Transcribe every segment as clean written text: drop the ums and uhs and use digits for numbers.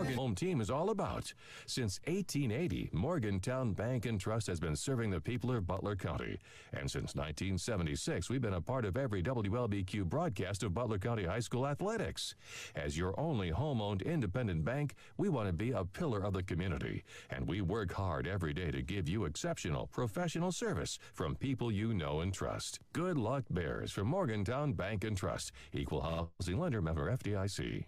Morgan home team is all about. Since 1880, Morgantown Bank and Trust has been serving the people of Butler County. And since 1976, we've been a part of every WLBQ broadcast of Butler County High School athletics. As your only home-owned independent bank, we want to be a pillar of the community. And we work hard every day to give you exceptional professional service from people you know and trust. Good luck, Bears, from Morgantown Bank and Trust. Equal housing lender, member FDIC.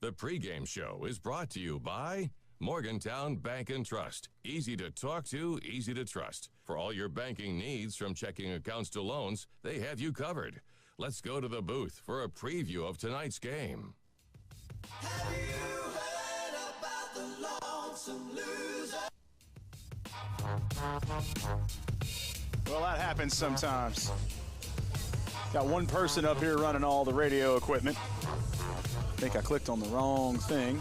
The pregame show is brought to you by Morgantown Bank and Trust. Easy to talk to, easy to trust. For all your banking needs, from checking accounts to loans, they have you covered. Let's go to the booth for a preview of tonight's game. Have you heard about the lonesome loser? Well, that happens sometimes. Got one person up here running all the radio equipment. I think I clicked on the wrong thing,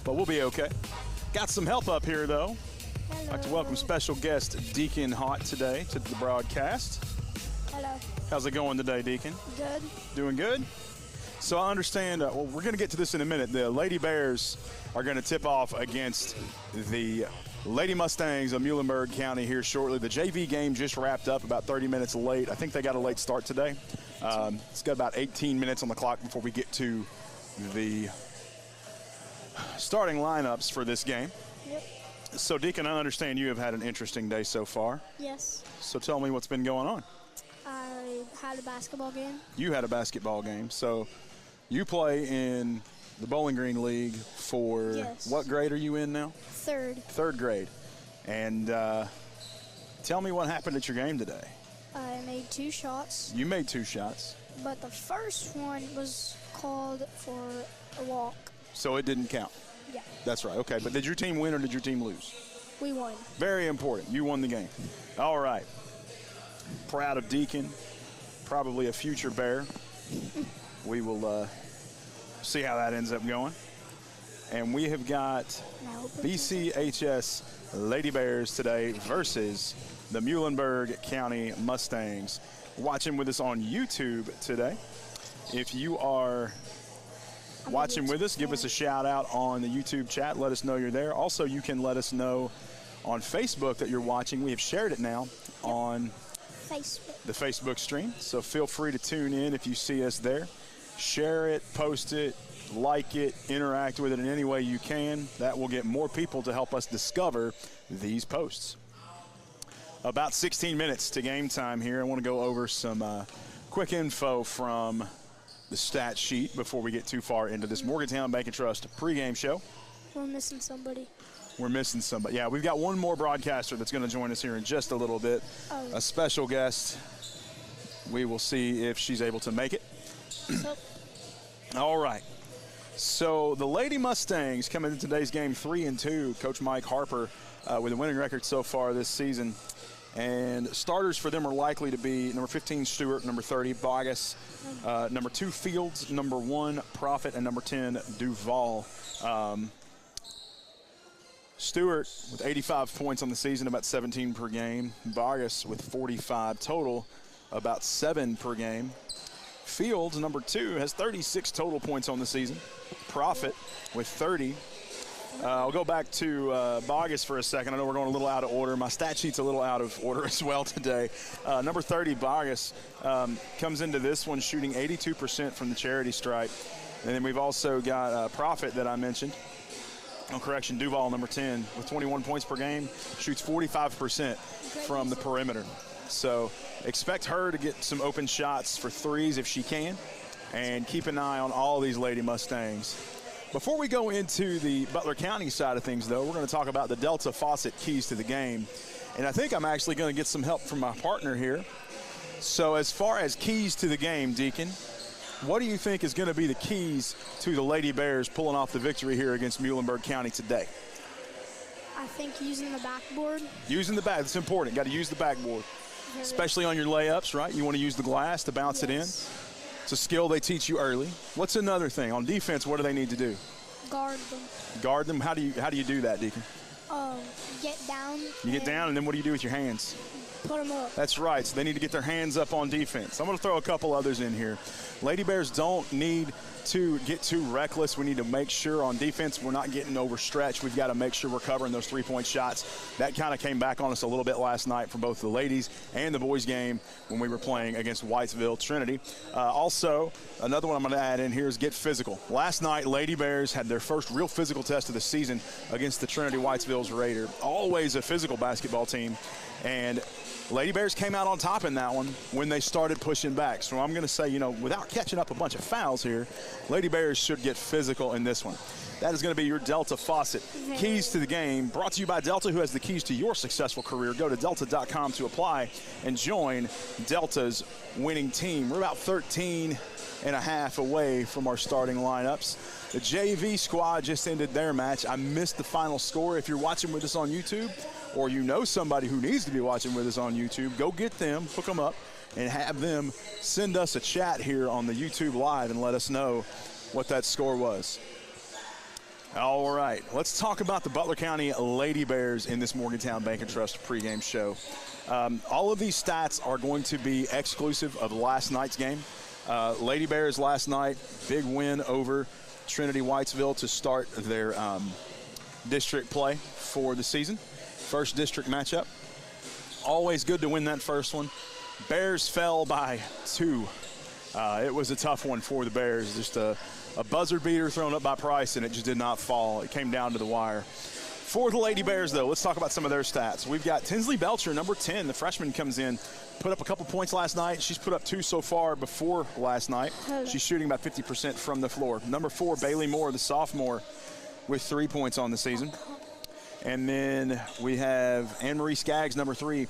but we'll be okay. Got some help up here, though. Hello. I'd like to welcome special guest Deacon Hott today to the broadcast. Hello. How's it going today, Deacon? Good. Doing good? So I understand, well, we're going to get to this in a minute. The Lady Bears are going to tip off against the Lady Mustangs of Muhlenberg County here shortly. The JV game just wrapped up about 30 minutes late. I think they got a late start today. It's got about 18 minutes on the clock before we get to the starting lineups for this game. Yep. So, Deacon, I understand you have had an interesting day so far. Yes. So tell me what's been going on. I had a basketball game. You had a basketball game. So you play in the Bowling Green League for Yes. What grade are you in now? Third. Third grade. And tell me what happened at your game today. I made 2 shots, You made 2 shots, but the first one was called for a walk. so it didn't count. Yeah. That's right. Okay, but did your team win or did your team lose? We won. Very important. You won the game. All right. Proud of Deacon. Probably a future Bear. We will see how that ends up going. And we have got Now, BCHS Lady Bears today versus the Muhlenberg County Mustangs. Watching with us on YouTube today. If you are watching with us, give us a shout out on the YouTube chat. Let us know you're there. Also, you can let us know on Facebook that you're watching. We have shared it now on Facebook. the Facebook stream. So feel free to tune in if you see us there. Share it, post it, like it, interact with it in any way you can. That will get more people to help us discover these posts. About 16 minutes to game time here. I want to go over some quick info from the stat sheet before we get too far into this Morgantown Bank and Trust pregame show. We're missing somebody. We're missing somebody. Yeah, we've got one more broadcaster that's going to join us here in just a little bit. Oh. A special guest. We will see if she's able to make it. So, All right. So the Lady Mustangs come into today's game 3-2. Coach Mike Harper with a winning record so far this season. And starters for them are likely to be number 15, Stewart, number 30, Bogus, number 2, Fields, number 1, Profit, and number 10, Duval. Stewart with 85 points on the season, about 17 per game. Bogus with 45 total, about 7 per game. Fields, number 2, has 36 total points on the season. Profit with 30. I'll go back to Bogus for a second. I know we're going a little out of order. My stat sheet's a little out of order as well today. Number 30, Bogus, comes into this one shooting 82% from the charity stripe. And then we've also got Profit that I mentioned. Oh, correction, Duval, number 10, with 21 points per game, shoots 45% from the perimeter. So expect her to get some open shots for threes if she can, and keep an eye on all these Lady Mustangs. Before we go into the Butler County side of things, though, we're going to talk about the Delta Faucet keys to the game. And I think I'm actually going to get some help from my partner here. So as far as keys to the game, Deacon, what do you think is going to be the keys to the Lady Bears pulling off the victory here against Muhlenberg County today? I think using the backboard. Using the back, it's important. Got to use the backboard, especially on your layups, right? You want to use the glass to bounce it in. It's a skill they teach you early. What's another thing? On defense, what do they need to do? Guard them. Guard them? How do you do that, Deacon? Get down. You get down, and then what do you do with your hands? Put them up. That's right. So they need to get their hands up on defense. I'm going to throw a couple others in here. Lady Bears don't need to get too reckless. We need to make sure on defense we're not getting overstretched. We've got to make sure we're covering those three-point shots. That kind of came back on us a little bit last night for both the ladies and the boys game when we were playing against Whitesville Trinity. Also, another one I'm going to add in here is get physical. Last night, Lady Bears had their first real physical test of the season against the Trinity Whitesville's Raider. Always a physical basketball team. And Lady Bears came out on top in that one when they started pushing back. So I'm going to say, you know, without catching up a bunch of fouls here, Lady Bears should get physical in this one. That is going to be your Delta Faucet. Keys to the game, brought to you by Delta, who has the keys to your successful career. Go to delta.com to apply and join Delta's winning team. We're about 13 and a half away from our starting lineups. The JV squad just ended their match. I missed the final score. If you're watching with us on YouTube, or you know somebody who needs to be watching with us on YouTube, go get them, hook them up, and have them send us a chat here on the YouTube Live and let us know what that score was. All right, let's talk about the Butler County Lady Bears in this Morgantown Bank & Trust pregame show. All of these stats are going to be exclusive of last night's game. Lady Bears last night, big win over Trinity Whitesville to start their district play for the season. First district matchup. Always good to win that first one. Bears fell by 2. It was a tough one for the Bears. Just a buzzer beater thrown up by Price, and it just did not fall. It came down to the wire. For the Lady Bears, though, let's talk about some of their stats. We've got Tinsley Belcher, number 10. The freshman comes in, put up a couple points last night. She's put up 2 so far before last night. She's shooting about 50% from the floor. Number 4, Bailey Moore, the sophomore, with 3 points on the season. And then we have Anne-Marie Skaggs, number 3.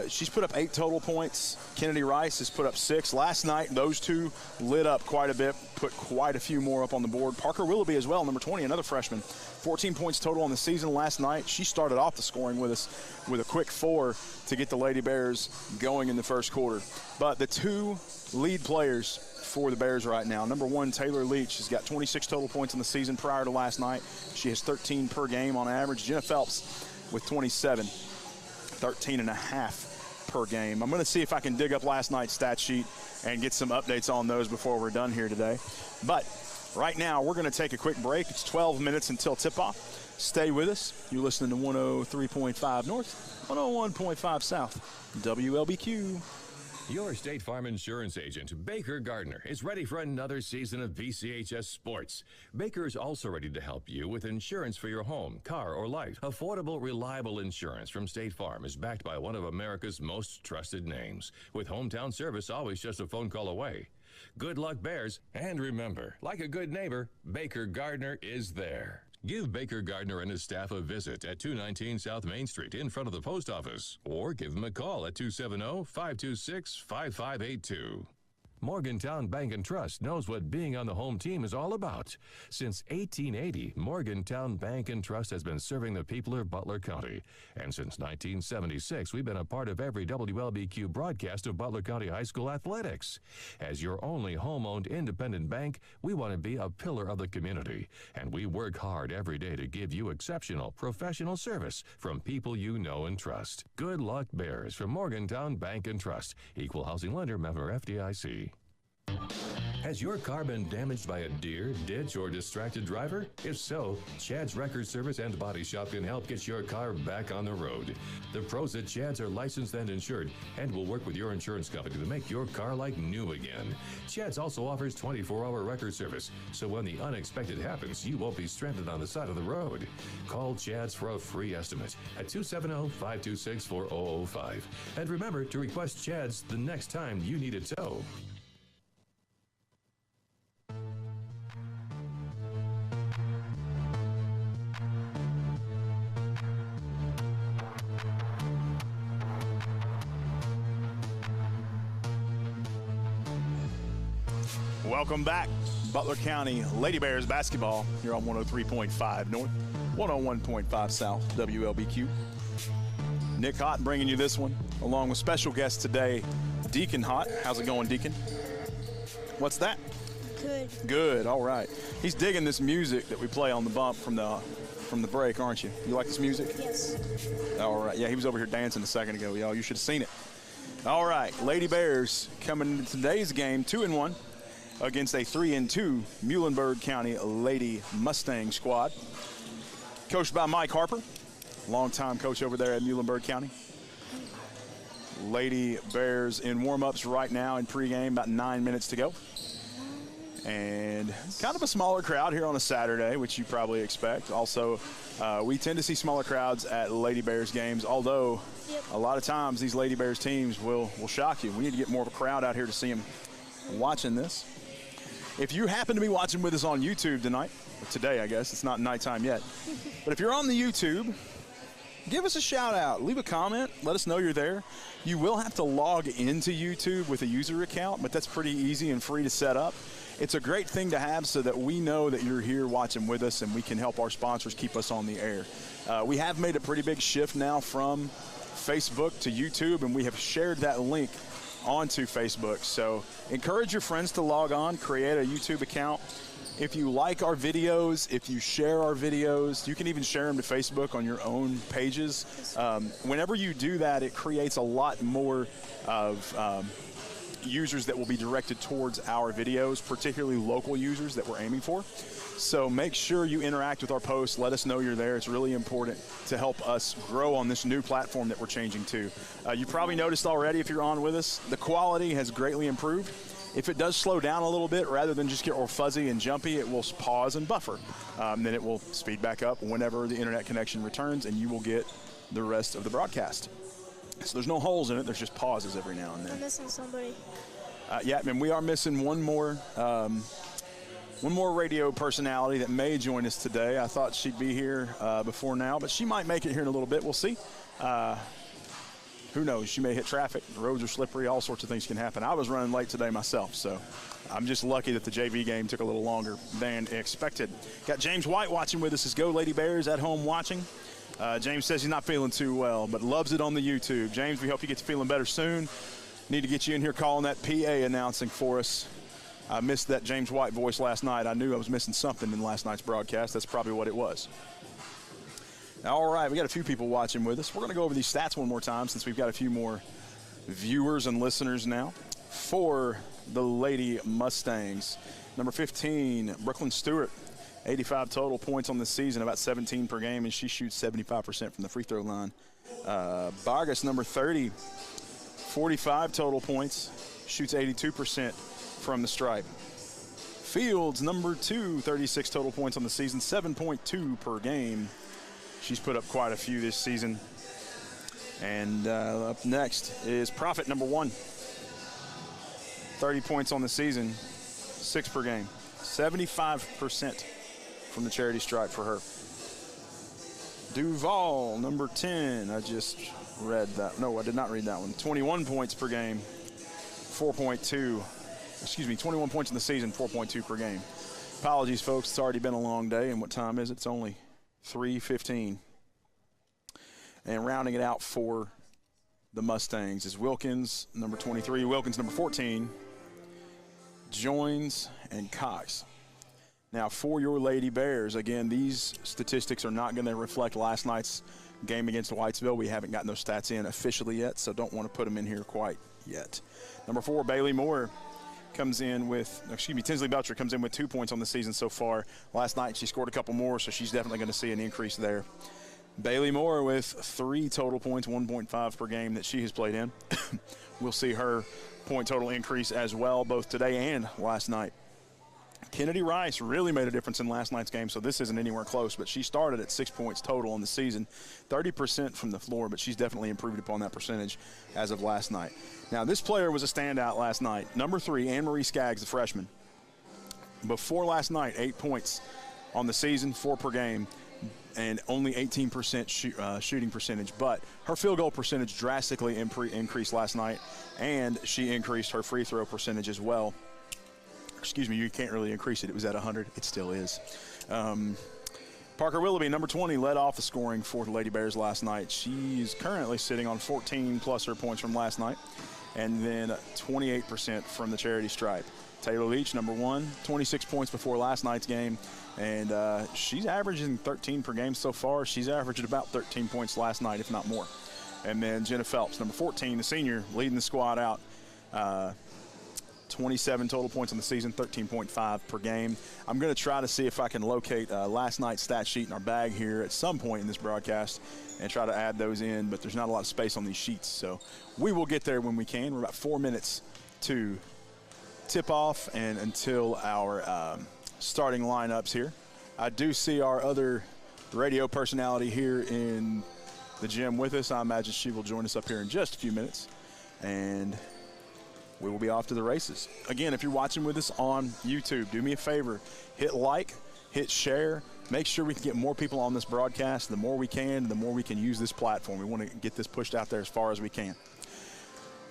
She's put up 8 total points. Kennedy Rice has put up 6. Last night, those two lit up quite a bit, put quite a few more up on the board. Parker Willoughby as well, number 20, another freshman. 14 points total on the season last night. She started off the scoring with us with a quick 4 to get the Lady Bears going in the first quarter. But the 2 lead players for the Bears right now. Number 1, Taylor Leach has got 26 total points in the season prior to last night. She has 13 per game on average. Jenna Phelps with 27, 13 and a half per game. I'm going to see if I can dig up last night's stat sheet and get some updates on those before we're done here today. But right now, we're going to take a quick break. It's 12 minutes until tip-off. Stay with us. You're listening to 103.5 North, 101.5 South, WLBQ. Your State Farm insurance agent, Baker Gardner, is ready for another season of BCHS sports. Baker is also ready to help you with insurance for your home, car, or life. Affordable, reliable insurance from State Farm is backed by one of America's most trusted names, with hometown service always just a phone call away. Good luck, Bears, and remember, like a good neighbor, Baker Gardner is there. Give Baker Gardner and his staff a visit at 219 South Main Street in front of the post office, or give them a call at 270-526-5582. Morgantown Bank & Trust knows what being on the home team is all about. Since 1880, Morgantown Bank & Trust has been serving the people of Butler County. And since 1976, we've been a part of every WLBQ broadcast of Butler County High School athletics. As your only home-owned independent bank, we want to be a pillar of the community. And we work hard every day to give you exceptional professional service from people you know and trust. Good luck, Bears, from Morgantown Bank & Trust. Equal housing lender, member FDIC. Has your car been damaged by a deer, ditch, or distracted driver? If so, Chad's Record Service and Body Shop can help get your car back on the road. The pros at Chad's are licensed and insured and will work with your insurance company to make your car like new again. Chad's also offers 24-hour record service, so when the unexpected happens, you won't be stranded on the side of the road. Call Chad's for a free estimate at 270-526-4005. And remember to request Chad's the next time you need a tow. Welcome back. Butler County Lady Bears basketball here on 103.5 North, 101.5 South, WLBQ. Nick Hott bringing you this one, along with special guest today, Deacon Hott. How's it going, Deacon? What's that? Good. Good, all right. He's digging this music that we play on the bump from the from the break, aren't you? You like this music? Yes. All right. Yeah, he was over here dancing a second ago, y'all. You should have seen it. All right. Lady Bears coming into today's game 2-1 against a 3-2 Muhlenberg County Lady Mustang squad. Coached by Mike Harper, longtime coach over there at Muhlenberg County. Lady Bears in warm-ups right now in pregame, about 9 minutes to go. And kind of a smaller crowd here on a Saturday, which you probably expect. Also, we tend to see smaller crowds at Lady Bears games, although a lot of times these Lady Bears teams will shock you. We need to get more of a crowd out here to see them watching this. If you happen to be watching with us on YouTube tonight, or today I guess, it's not nighttime yet, but if you're on the YouTube, give us a shout out, leave a comment, let us know you're there. You will have to log into YouTube with a user account, but that's pretty easy and free to set up. It's a great thing to have so that we know that you're here watching with us and we can help our sponsors keep us on the air. We have made a pretty big shift now from Facebook to YouTube, and we have shared that link onto Facebook. So encourage your friends to log on, create a YouTube account. If you like our videos, if you share our videos, you can even share them to Facebook on your own pages. Whenever you do that, it creates a lot more of users that will be directed towards our videos, particularly local users that we're aiming for. So make sure you interact with our posts. Let us know you're there. It's really important to help us grow on this new platform that we're changing to. You probably noticed already, if you're on with us, the quality has greatly improved. If it does slow down a little bit, rather than just get all fuzzy and jumpy, it will pause and buffer. Then it will speed back up whenever the internet connection returns, and you will get the rest of the broadcast. So there's no holes in it. There's just pauses every now and then. I'm missing somebody. Yeah, and we are missing one more radio personality that may join us today. I thought she'd be here before now, but she might make it here in a little bit. We'll see. Who knows? She may hit traffic. The roads are slippery. All sorts of things can happen. I was running late today myself, so I'm just lucky that the JV game took a little longer than expected. Got James White watching with us as Go Lady Bears at home watching. James says he's not feeling too well, but loves it on the YouTube. James, we hope you get to feeling better soon. Need to get you in here calling that PA announcing for us. I missed that James White voice last night. I knew I was missing something in last night's broadcast. That's probably what it was. All right, we got a few people watching with us. We're going to go over these stats one more time since we've got a few more viewers and listeners now. For the Lady Mustangs, number 15, Brooklyn Stewart, 85 total points on the season, about 17 per game, and she shoots 75% from the free throw line. Vargas, number 30, 45 total points, shoots 82% from the stripe. Fields, number 2, 36 total points on the season, 7.2 per game. She's put up quite a few this season. And up next is Profit, number 1. 30 points on the season, 6 per game. 75% from the charity stripe for her. Duval, number 10. I just read that. No, I did not read that one. 21 points per game, 4.2. Excuse me, 21 points in the season, 4.2 per game. Apologies, folks. It's already been a long day. And what time is it? It's only 3:15. And rounding it out for the Mustangs is Wilkins, number 23, Wilkins, number 14, Joins, and Cox. Now, for your Lady Bears, again, these statistics are not going to reflect last night's game against Whitesville. We haven't gotten those stats in officially yet, so don't want to put them in here quite yet. Number 4, Bailey Moore comes in with, Tinsley Belcher comes in with 2 points on the season so far. Last night she scored a couple more, so she's definitely going to see an increase there. Bailey Moore with 3 total points, 1.5 per game that she has played in. We'll see her point total increase as well, both today and last night. Kennedy Rice really made a difference in last night's game, so this isn't anywhere close, but she started at 6 points total on the season, 30% from the floor, but she's definitely improved upon that percentage as of last night. Now, this player was a standout last night. Number 3, Anne-Marie Skaggs, the freshman. Before last night, 8 points on the season, 4 per game, and only 18% shooting percentage. But her field goal percentage drastically increased last night, and she increased her free throw percentage as well. Excuse me, you can't really increase it. It was at 100. It still is. Parker Willoughby, number 20, led off the scoring for the Lady Bears last night. She's currently sitting on 14 plus her points from last night, and then 28% from the charity stripe. Taylor Leach, number 1, 26 points before last night's game. And she's averaging 13 per game so far. She's averaged about 13 points last night, if not more. And then Jenna Phelps, number 14, the senior, leading the squad out. 27 total points on the season, 13.5 per game. I'm going to try to see if I can locate last night's stat sheet in our bag here at some point in this broadcast and try to add those in, but there's not a lot of space on these sheets. So we will get there when we can. We're about 4 minutes to tip off and until our starting lineups here. I do see our other radio personality here in the gym with us. I imagine she will join us up here in just a few minutes. And we will be off to the races. Again, if you're watching with us on YouTube, do me a favor, hit like, hit share, make sure we can get more people on this broadcast. The more we can, the more we can use this platform. We want to get this pushed out there as far as we can.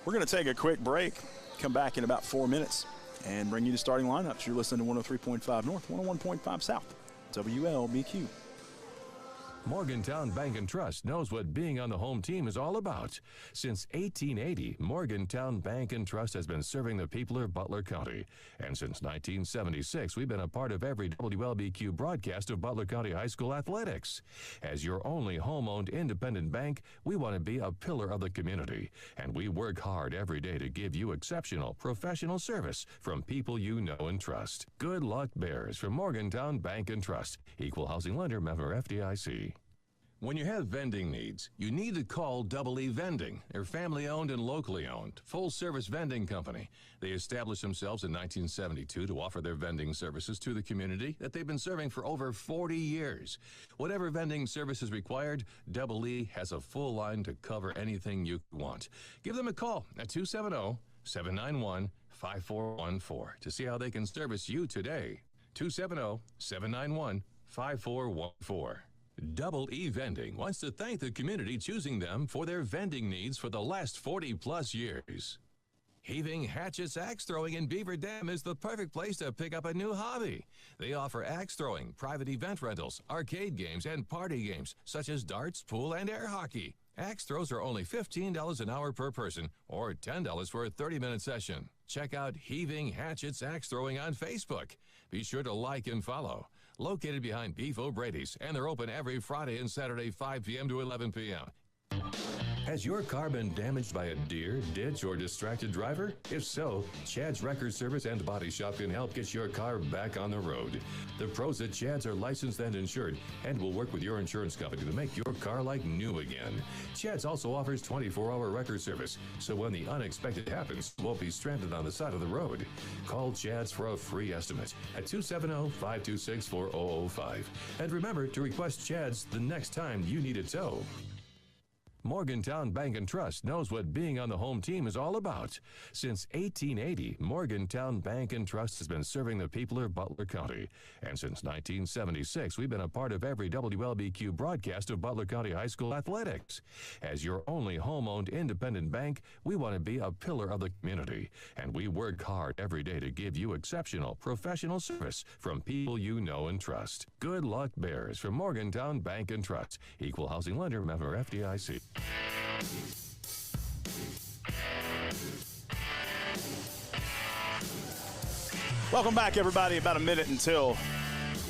We're going to take a quick break, come back in about 4 minutes, and bring you the starting lineups. You're listening to 103.5 North, 101.5 South, WLBQ. Morgantown Bank and Trust knows what being on the home team is all about. Since 1880, Morgantown Bank and Trust has been serving the people of Butler County. And since 1976, we've been a part of every WLBQ broadcast of Butler County High School athletics. As your only home-owned independent bank, we want to be a pillar of the community. And we work hard every day to give you exceptional professional service from people you know and trust. Good luck, Bears, from Morgantown Bank and Trust. Equal housing lender, member FDIC. When you have vending needs, you need to call Double E Vending. They're family-owned and locally owned, full-service vending company. They established themselves in 1972 to offer their vending services to the community that they've been serving for over 40 years. Whatever vending service is required, Double E has a full line to cover anything you want. Give them a call at 270-791-5414 to see how they can service you today. 270-791-5414. Double E Vending wants to thank the community choosing them for their vending needs for the last 40-plus years. Heaving Hatchets Axe Throwing in Beaver Dam is the perfect place to pick up a new hobby. They offer axe throwing, private event rentals, arcade games, and party games, such as darts, pool, and air hockey. Axe throws are only $15 an hour per person, or $10 for a 30-minute session. Check out Heaving Hatchets Axe Throwing on Facebook. Be sure to like and follow. Located behind Beef O'Brady's, and they're open every Friday and Saturday, 5 p.m. to 11 p.m. Has your car been damaged by a deer, ditch, or distracted driver? If so, Chad's Record Service and Body Shop can help get your car back on the road. The pros at Chad's are licensed and insured and will work with your insurance company to make your car like new again. Chad's also offers 24-hour record service, so when the unexpected happens, you won't be stranded on the side of the road. Call Chad's for a free estimate at 270-526-4005. And remember to request Chad's the next time you need a tow. Morgantown Bank and Trust knows what being on the home team is all about. Since 1880, Morgantown Bank and Trust has been serving the people of Butler County. And since 1976, we've been a part of every WLBQ broadcast of Butler County High School athletics. As your only home-owned independent bank, we want to be a pillar of the community. And we work hard every day to give you exceptional professional service from people you know and trust. Good luck, Bears, from Morgantown Bank and Trust. Equal housing lender, member FDIC. Welcome back, everybody. About a minute until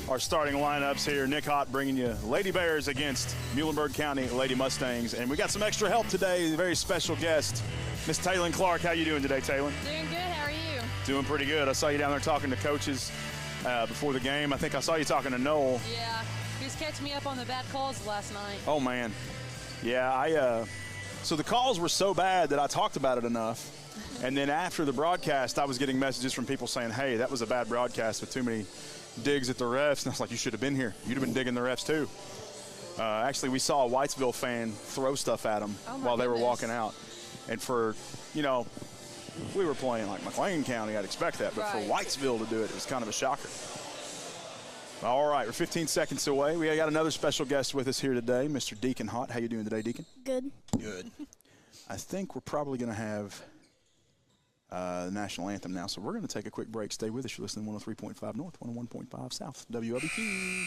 our starting lineups here. Nick Hott bringing you Lady Bears against Muhlenberg County Lady Mustangs. And we got some extra help today, a very special guest, Miss Taylin Clark. How you doing today, Taylin? Doing good. How are you? Doing pretty good. I saw you down there talking to coaches before the game. I think I saw you talking to Noel. Yeah, he was catching me up on the bad calls last night. Oh, man. Yeah, so the calls were so bad that I talked about it enough. And then after the broadcast, I was getting messages from people saying, hey, that was a bad broadcast with too many digs at the refs. And I was like, you should have been here. You'd have been digging the refs too. Actually, we saw a Whitesville fan throw stuff at them while they were walking out. And for, you know, we were playing like McLean County, I'd expect that. But for Whitesville to do it, it was kind of a shocker. All right, we're 15 seconds away. We got another special guest with us here today, Mr. Deacon Hott. How you doing today, Deacon? Good. Good. I think we're probably going to have the national anthem now, so we're going to take a quick break. Stay with us. You're listening to 103.5 North, 101.5 South, WLBQ.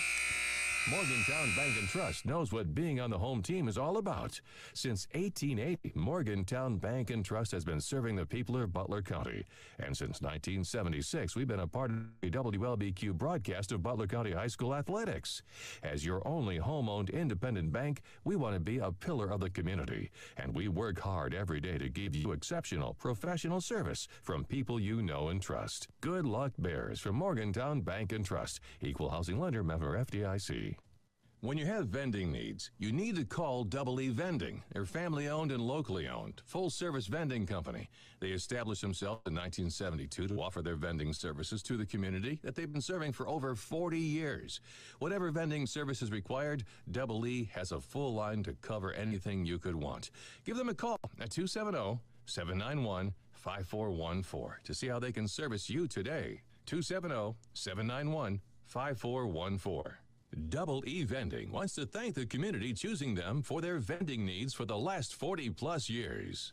Morgantown Bank and Trust knows what being on the home team is all about. Since 1880, Morgantown Bank and Trust has been serving the people of Butler County. And since 1976, we've been a part of the WLBQ broadcast of Butler County High School athletics. As your only home-owned independent bank, we want to be a pillar of the community. And we work hard every day to give you exceptional professional service from people you know and trust. Good luck, Bears, from Morgantown Bank and Trust. Equal housing lender, member FDIC. When you have vending needs, you need to call Double E Vending. They're family-owned and locally owned, full-service vending company. They established themselves in 1972 to offer their vending services to the community that they've been serving for over 40 years. Whatever vending service is required, Double E has a full line to cover anything you could want. Give them a call at 270-791-5414 to see how they can service you today. 270-791-5414. Double E Vending wants to thank the community choosing them for their vending needs for the last 40-plus years.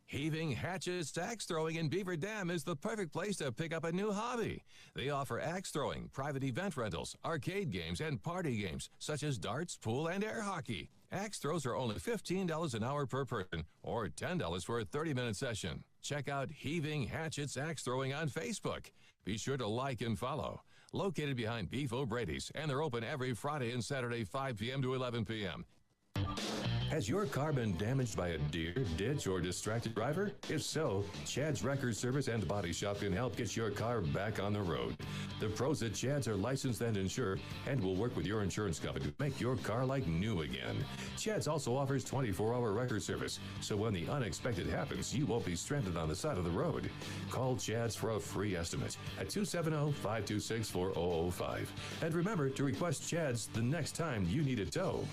Heaving, hatches, axe throwing in Beaver Dam is the perfect place to pick up a new hobby. They offer axe throwing, private event rentals, arcade games, and party games, such as darts, pool, and air hockey. Axe throws are only $15 an hour per person, or $10 for a 30-minute session. Check out Heaving, Hatchets, Axe Throwing on Facebook. Be sure to like and follow. Located behind Beef O'Brady's, and they're open every Friday and Saturday, 5 p.m. to 11 p.m. Has your car been damaged by a deer, ditch, or distracted driver? If so, Chad's Record Service and Body Shop can help get your car back on the road. The pros at Chad's are licensed and insured and will work with your insurance company to make your car like new again. Chad's also offers 24-hour record service, so when the unexpected happens, you won't be stranded on the side of the road. Call Chad's for a free estimate at 270-526-4005. And remember to request Chad's the next time you need a tow.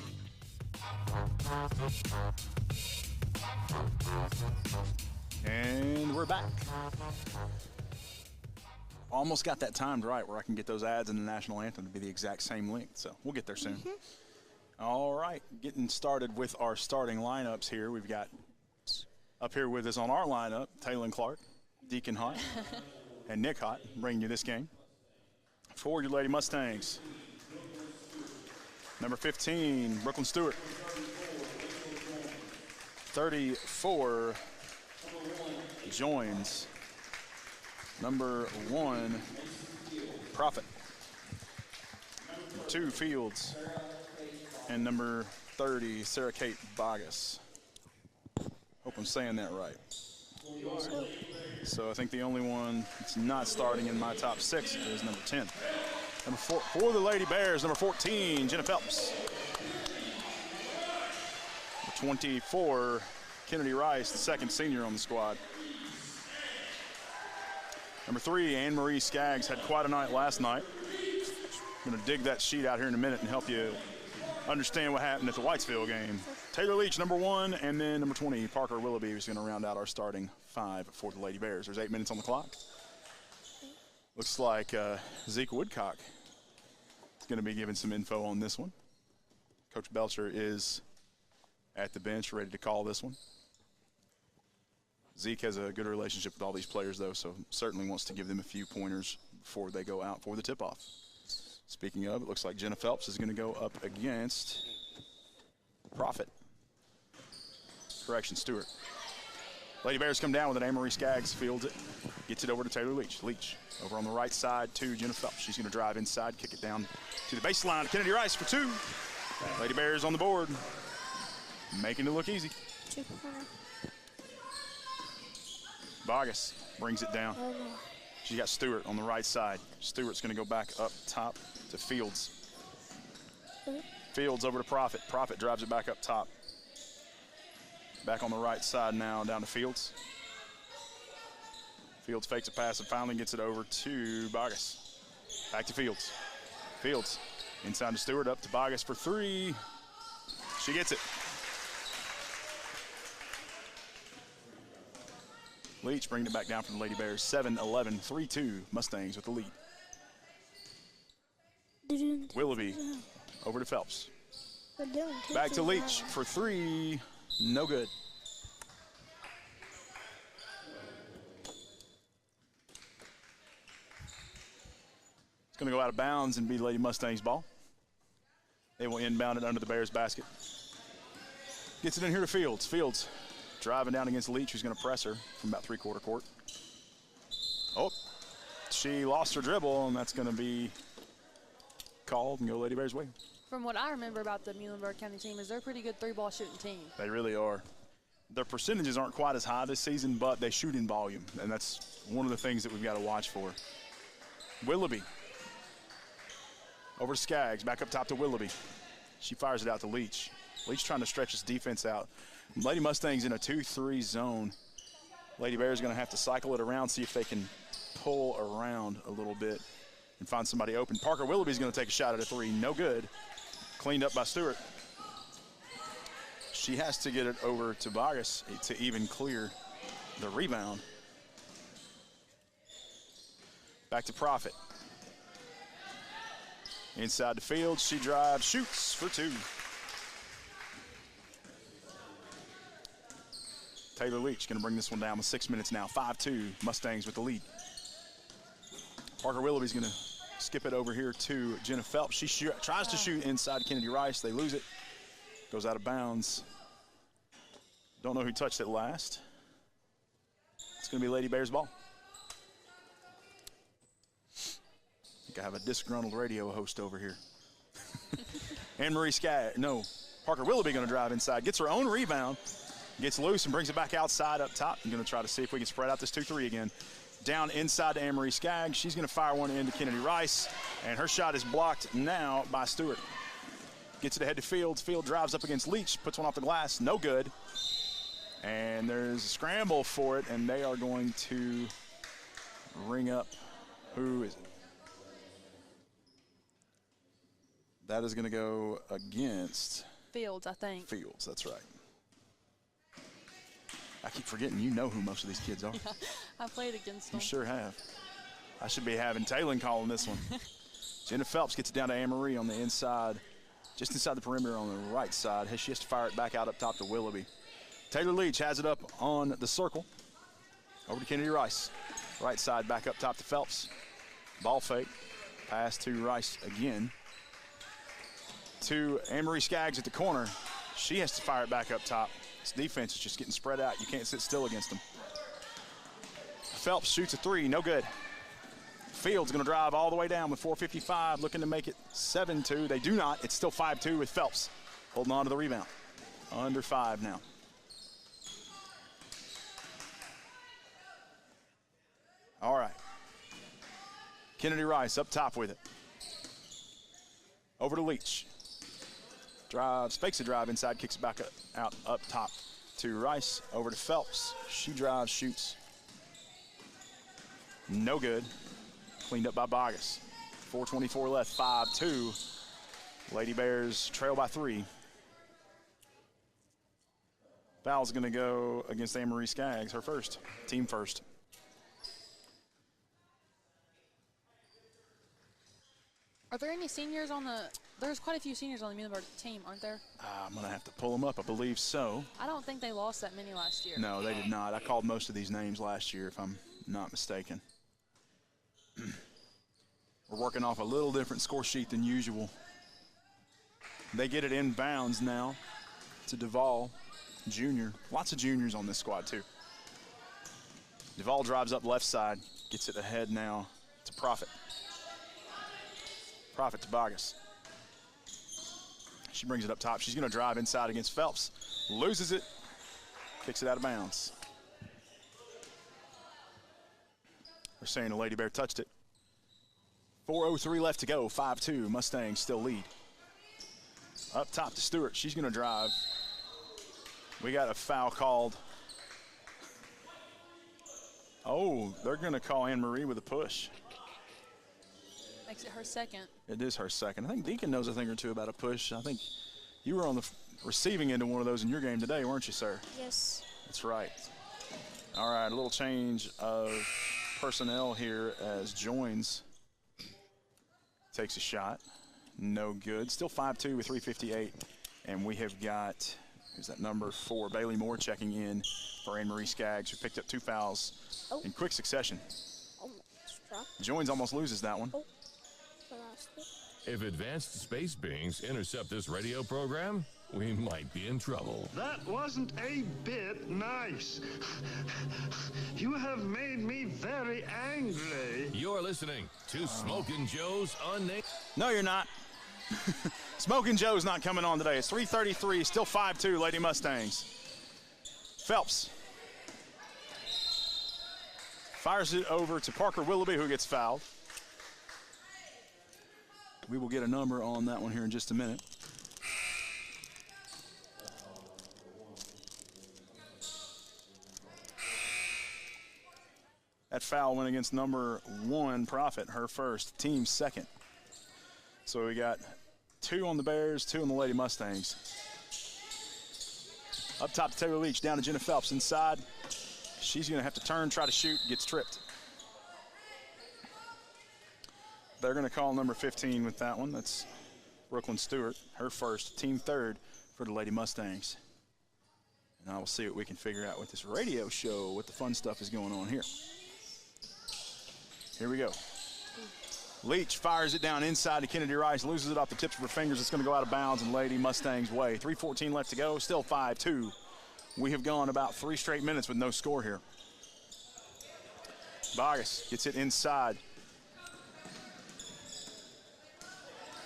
And we're back. Almost got that timed right where I can get those ads in the national anthem to be the exact same length. So we'll get there soon. All right, getting started with our starting lineups here. We've got up here with us on our lineup, Taylor Clark, Deacon Hott, and Nick Hott bringing you this game. For your Lady Mustangs, number 15, Brooklyn Stewart. 34 joins number 1, Prophet. Number 2, Fields. And number 30, Sarah Kate Bogus. Hope I'm saying that right. So I think the only one that's not starting in my top 6 is number 10. Number 4, for the Lady Bears, number 14, Jenna Phelps. 24, Kennedy Rice, the second senior on the squad. Number 3, Anne-Marie Skaggs had quite a night last night. I'm going to dig that sheet out here in a minute and help you understand what happened at the Whitesville game. Taylor Leach, number 1, and then number 20, Parker Willoughby, who's going to round out our starting 5 for the Lady Bears. There's 8 minutes on the clock. Looks like Zeke Woodcock is going to be giving some info on this one. Coach Belcher is at the bench, ready to call this one. Zeke has a good relationship with all these players, though, so certainly wants to give them a few pointers before they go out for the tip-off. Speaking of, it looks like Jenna Phelps is going to go up against Prophet. Correction, Stewart. Lady Bears come down with it. Anne-Marie Skaggs fields it, gets it over to Taylor Leach. Leach over on the right side to Jenna Phelps. She's going to drive inside, kick it down to the baseline. Kennedy Rice for 2. Lady Bears on the board, making it look easy. Bogus brings it down. She got Stewart on the right side. Stewart's going to go back up top to Fields. Fields over to Prophet. Prophet drives it back up top. Back on the right side now, down to Fields. Fields fakes a pass and finally gets it over to Bogus. Back to Fields. Fields inside to Stewart, up to Bogus for 3. She gets it. Leach bringing it back down for the Lady Bears. 7-11, 3-2, Mustangs with the lead. Willoughby over to Phelps. Back to Leach for 3, no good. It's going to go out of bounds and be Lady Mustangs ball. They will inbound it under the Bears basket. Gets it in here to Fields. Fields driving down against Leach, who's going to press her from about three-quarter court. Oh, she lost her dribble, and that's going to be called and go Lady Bears' way. From what I remember about the Muhlenberg County team is they're a pretty good three-ball shooting team. They really are. Their percentages aren't quite as high this season, but they shoot in volume, and that's one of the things that we've got to watch for. Willoughby. Over to Skaggs, back up top to Willoughby. She fires it out to Leach. Leach trying to stretch his defense out. Lady Mustangs in a 2-3 zone. Lady Bears going to have to cycle it around, see if they can pull around a little bit and find somebody open. Parker Willoughby's going to take a shot at a three. No good. Cleaned up by Stewart. She has to get it over to Vargas to even clear the rebound. Back to Profit. Inside the field, she drives, shoots for two. Taylor Leach going to bring this one down with 6 minutes now. 5-2, Mustangs with the lead. Parker Willoughby's going to skip it over here to Jenna Phelps. She tries to shoot inside Kennedy Rice. They lose it. Goes out of bounds. Don't know who touched it last. It's going to be Lady Bears ball. I think I have a disgruntled radio host over here. Anne-Marie Parker Willoughby going to drive inside. Gets her own rebound. Gets loose and brings it back outside up top. I'm going to try to see if we can spread out this 2-3 again. Down inside to Anne-Marie Skaggs. She's going to fire one into Kennedy Rice, and her shot is blocked now by Stewart. Gets it ahead to Fields. Field drives up against Leach, puts one off the glass. No good. And there's a scramble for it, and they are going to ring up. Who is it? That is going to go against Fields, I think. Fields, that's right. I keep forgetting you know who most of these kids are. Yeah, I played against them. You sure have. I should be having Taylor calling this one. Jenna Phelps gets it down to Anne-Marie on the inside, just inside the perimeter on the right side. She has to fire it back out up top to Willoughby. Taylor Leach has it up on the circle. Over to Kennedy Rice. Right side back up top to Phelps. Ball fake. Pass to Rice again. To Anne-Marie Skaggs at the corner. She has to fire it back up top. This defense is just getting spread out. You can't sit still against them. Phelps shoots a three, no good. Fields going to drive all the way down with 4:55, looking to make it 7-2. They do not. It's still 5-2 with Phelps holding on to the rebound. Under 5 now. All right. Kennedy Rice up top with it. Over to Leach. Drives, fakes a drive inside, kicks it back out up top to Rice. Over to Phelps. She drives, shoots. No good. Cleaned up by Vargas. 4:24 left, 5-2. Lady Bears trail by 3. Foul's going to go against Anne-Marie Skaggs, her first, team first. Are there any seniors on the – there's quite a few seniors on the Muhlenberg team, aren't there? I'm going to have to pull them up. I believe so. I don't think they lost that many last year. No, they did not. I called most of these names last year, if I'm not mistaken. We're working off a little different score sheet than usual. They get it in bounds now to Duvall Jr. Lots of juniors on this squad, too. Duvall drives up left side, gets it ahead now to Profit. Profit to Vargas. She brings it up top. She's going to drive inside against Phelps. Loses it. Kicks it out of bounds. They're saying the Lady Bear touched it. 4:03 left to go. 5-2. Mustangs still lead. Up top to Stewart. She's going to drive. We got a foul called. Oh, they're going to call Anne-Marie with a push. Makes it her second. It is her second. I think Deacon knows a thing or two about a push. I think you were on the receiving end of one of those in your game today, weren't you, sir? Yes. That's right. All right, a little change of personnel here as Joins takes a shot. No good. Still 5-2 with 3:58. And we have got, who's that number 4, Bailey Moore checking in for Anne-Marie Skaggs, who picked up 2 fouls in quick succession. Almost dropped. Joins almost loses that one. Oh. The last bit. If advanced space beings intercept this radio program, we might be in trouble. That wasn't a bit nice. You have made me very angry. You're listening to Smokin' Joe's Unnamed. No, you're not. Smokin' Joe's not coming on today. It's 3:33, still 5-2, Lady Mustangs. Phelps fires it over to Parker Willoughby, who gets fouled. We will get a number on that one here in just a minute. That foul went against number 1, Profit, her first, team second. So we got 2 on the Bears, 2 on the Lady Mustangs. Up top to Taylor Leach, down to Jenna Phelps inside. She's going to have to turn, try to shoot, gets tripped. They're going to call number 15 with that one. That's Brooklyn Stewart, her first, team third for the Lady Mustangs. And I will see what we can figure out with this radio show, what the fun stuff is going on here. Here we go. Leach fires it down inside to Kennedy Rice, loses it off the tips of her fingers. It's going to go out of bounds in Lady Mustangs' way. 3:14 left to go, still 5-2. We have gone about 3 straight minutes with no score here. Vargas gets it inside.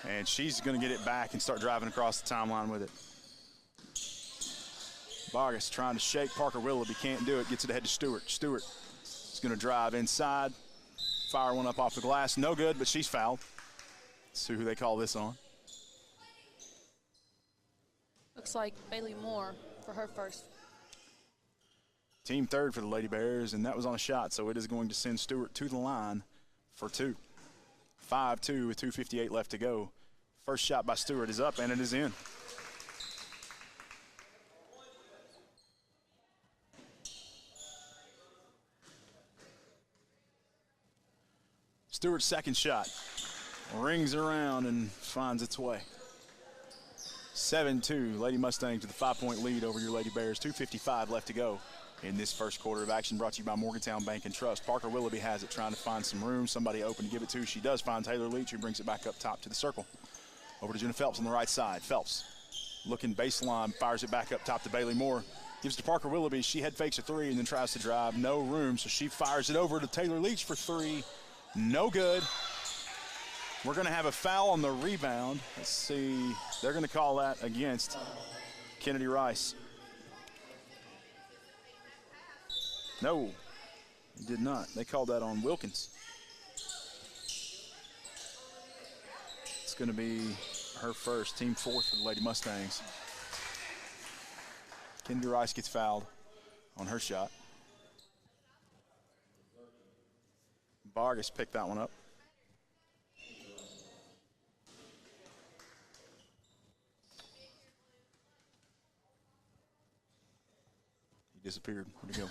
And she's going to get it back and start driving across the timeline with it. Vargas trying to shake Parker Willoughby, can't do it, gets it ahead to Stewart. Stewart is going to drive inside, fire one up off the glass, no good, but she's fouled. Let's see who they call this on. Looks like Bailey Moore for her first. Team third for the Lady Bears, and that was on a shot, so it is going to send Stewart to the line for 2. 5-2 with 2:58 left to go. First shot by Stewart is up, and it is in. Stewart's second shot rings around and finds its way. 7-2, Lady Mustangs with a 5-point lead over your Lady Bears. 2:55 left to go in this first quarter of action, brought to you by Morgantown Bank and Trust. Parker Willoughby has it, trying to find some room, somebody open to give it to. She does find Taylor Leach, who brings it back up top to the circle. Over to Jenna Phelps on the right side. Phelps looking baseline, fires it back up top to Bailey Moore. Gives to Parker Willoughby. She head fakes a 3 and then tries to drive. No room, so she fires it over to Taylor Leach for 3. No good. We're going to have a foul on the rebound. Let's see. They're going to call that against Kennedy Rice. No, he did not. They called that on Wilkins. It's going to be her first, team fourth for the Lady Mustangs. Kennedy Rice gets fouled on her shot. Vargas picked that one up. He disappeared. Where'd he go?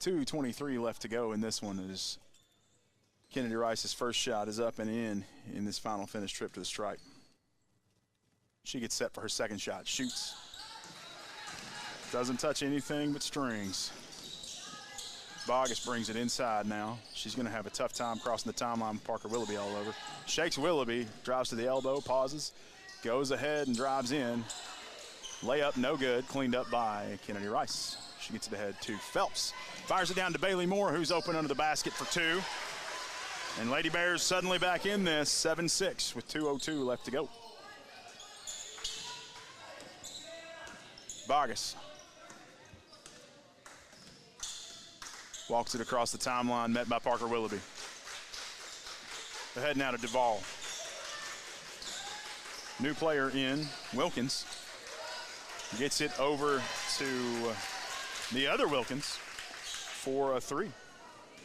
2:23 left to go in this one. Is Kennedy Rice's first shot is up and in this final finish trip to the stripe. She gets set for her second shot. Shoots. Doesn't touch anything but strings. Vargas brings it inside now. She's going to have a tough time crossing the timeline with Parker Willoughby all over. Shakes Willoughby, drives to the elbow, pauses, goes ahead and drives in. Layup, no good, cleaned up by Kennedy Rice. She gets it ahead to Phelps. Fires it down to Bailey Moore, who's open under the basket for 2. And Lady Bears suddenly back in this, 7-6 with 2:02 left to go. Vargas walks it across the timeline, met by Parker Willoughby. Ahead now to Duvall. New player in, Wilkins. Gets it over to the other Wilkins for a 3.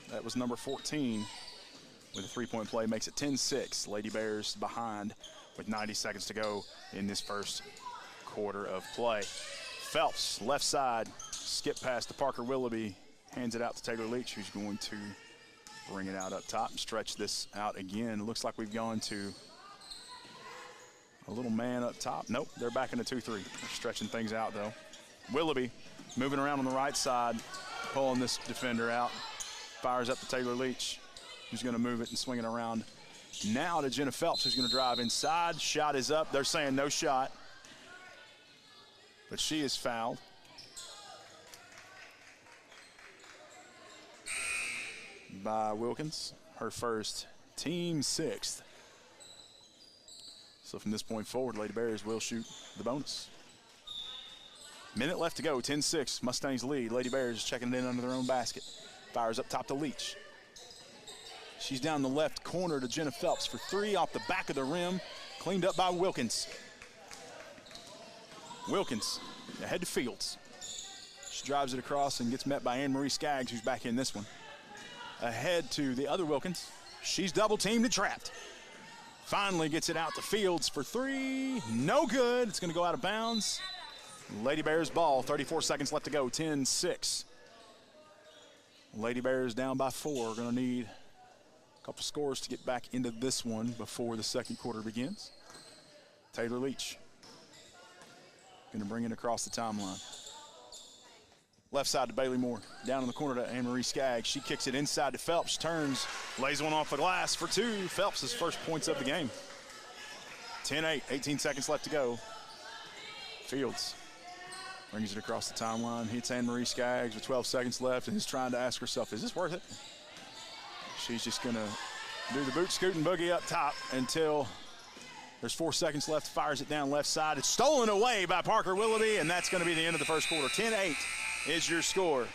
That was number 14 with a 3-point play. Makes it 10-6. Lady Bears behind with 90 seconds to go in this first quarter of play. Phelps, left side, skip pass to Parker Willoughby. Hands it out to Taylor Leach, who's going to bring it out up top and stretch this out again. Looks like we've gone to a little man up top. Nope, they're back in the 2-3. They're stretching things out, though. Willoughby moving around on the right side, pulling this defender out. Fires up to Taylor Leach. who's going to move it and swing it around. Now to Jenna Phelps, who's going to drive inside. Shot is up. They're saying no shot, but she is fouled. By Wilkins, her first, team 6th. So from this point forward, Lady Bears will shoot the bonus. Minute left to go, 10-6, Mustangs lead. Lady Bears checking it in under their own basket. Fires up top to Leach. She's down the left corner to Jenna Phelps for 3 off the back of the rim. Cleaned up by Wilkins. Wilkins ahead to Fields. She drives it across and gets met by Anne-Marie Skaggs, who's back in this one. Ahead to the other Wilkins. She's double teamed and trapped. Finally gets it out to Fields for 3. No good. It's going to go out of bounds. Lady Bears ball, 34 seconds left to go, 10-6. Lady Bears down by 4. Going to need a couple scores to get back into this one before the second quarter begins. Taylor Leach going to bring it across the timeline. Left side to Bailey Moore. Down in the corner to Anne-Marie Skaggs. She kicks it inside to Phelps. Turns, lays one off the glass for 2. Phelps' first points of the game. 10-8, 18 seconds left to go. Fields brings it across the timeline. Hits Anne-Marie Skaggs with 12 seconds left and is trying to ask herself, is this worth it? She's just going to do the boot scoot and boogie up top until there's 4 seconds left. Fires it down left side. It's stolen away by Parker Willoughby, and that's going to be the end of the first quarter. 10-8 is your score.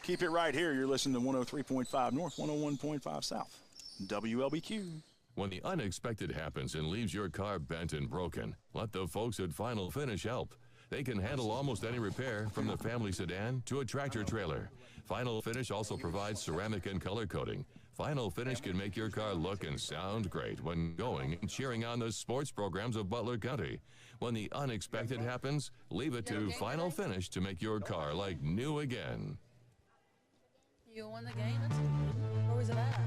Keep it right here. You're listening to 103.5 North, 101.5 South. WLBQ. When the unexpected happens and leaves your car bent and broken, let the folks at Final Finish help. They can handle almost any repair, from the family sedan to a tractor trailer. Final Finish also provides ceramic and color coating. Final Finish can make your car look and sound great when going and cheering on the sports programs of Butler County. When the unexpected happens, leave it to Final Finish to make your car like new again. You won the game? Where was it at?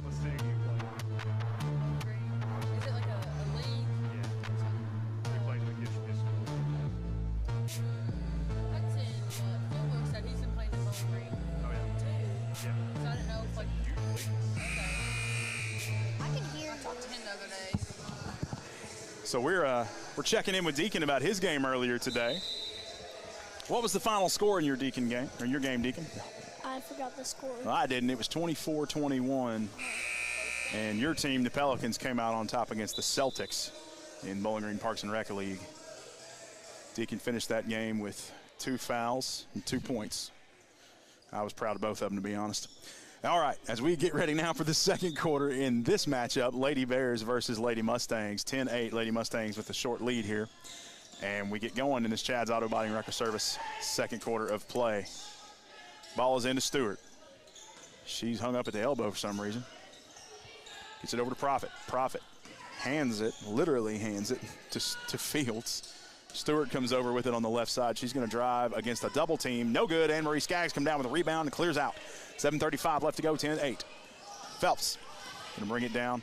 What city do you play? Is it like a league? Yeah. He plays with his school. Hudson, Phil said he's been playing in Bowling Green Oh, yeah. too. Yeah. So I didn't know if, like, okay. I can hear. I talked to him the other day. So we're checking in with Deacon about his game earlier today. What was the final score in your Deacon game, or your game, Deacon? I forgot the score. Well, I didn't. It was 24-21. And your team, the Pelicans, came out on top against the Celtics in Bowling Green Parks and Rec League. Deacon finished that game with 2 fouls and 2 points. I was proud of both of them, to be honest. All right, as we get ready now for the second quarter in this matchup, Lady Bears versus Lady Mustangs. 10-8, Lady Mustangs with a short lead here. And we get going in this Chad's Auto Body and Wrecker Service second quarter of play. Ball is into Stewart. She's hung up at the elbow for some reason. Gets it over to Profit. Profit hands it, literally hands it to Fields. Stewart comes over with it on the left side. She's going to drive against a double team. No good. Anne-Marie Skaggs come down with a rebound and clears out. 7:35 left to go, 10-8. Phelps going to bring it down.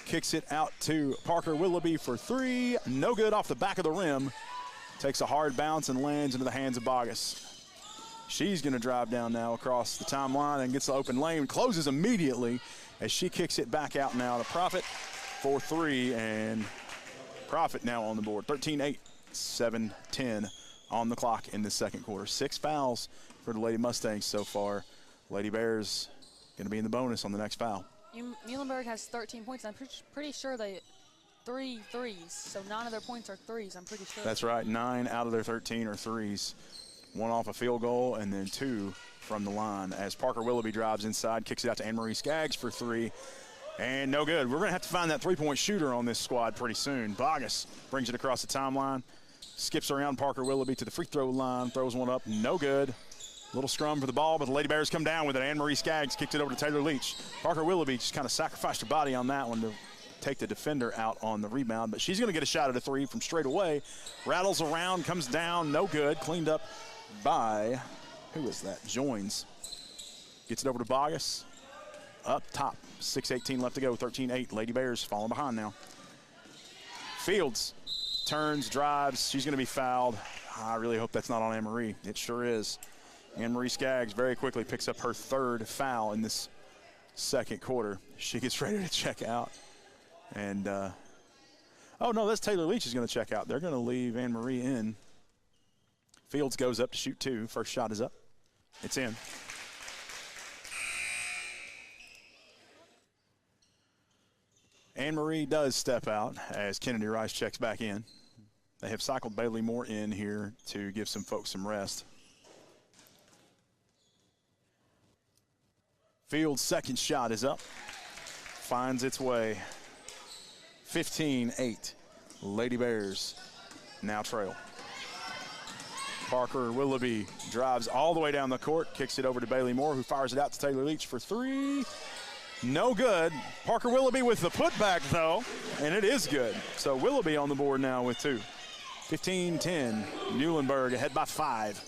Kicks it out to Parker Willoughby for 3. No good off the back of the rim. Takes a hard bounce and lands into the hands of Bogus. She's going to drive down now across the timeline and gets the open lane. Closes immediately as she kicks it back out now to Profit for 3. And Profit now on the board. 13-8, 7-10 on the clock in the second quarter. 6 fouls for the Lady Mustangs so far. Lady Bears going to be in the bonus on the next foul. Muhlenberg has 13 points. I'm pretty sure they 3 threes, so 9 of their points are threes, I'm pretty sure. That's right, 9 out of their 13 are threes. 1 off a field goal and then 2 from the line as Parker Willoughby drives inside, kicks it out to Anne-Marie Skaggs for 3. And no good. We're going to have to find that three-point shooter on this squad pretty soon. Bogus brings it across the timeline, skips around Parker Willoughby to the free throw line, throws one up, no good. Little scrum for the ball, but the Lady Bears come down with it. Anne-Marie Skaggs kicked it over to Taylor Leach. Parker Willoughby just kind of sacrificed her body on that one to take the defender out on the rebound, but she's going to get a shot at a 3 from straight away. Rattles around, comes down, no good. Cleaned up by, who is that? Joins. Gets it over to Bogus. Up top, 6:18 left to go, 13-8. Lady Bears falling behind now. Fields turns, drives. She's going to be fouled. I really hope that's not on Anne-Marie. It sure is. Anne-Marie Skaggs very quickly picks up her third foul in this second quarter. She gets ready to check out. And, oh, no, that's Taylor Leach is going to check out. They're going to leave Anne-Marie in. Fields goes up to shoot two. First shot is up. It's in. Anne-Marie does step out as Kennedy Rice checks back in. They have cycled Bailey Moore in here to give some folks some rest. Fields' second shot is up. Finds its way. 15-8. Lady Bears now trail. Parker Willoughby drives all the way down the court, kicks it over to Bailey Moore, who fires it out to Taylor Leach for three. No good. Parker Willoughby with the putback, though, and it is good. So Willoughby on the board now with two. 15-10. Muhlenberg ahead by 5.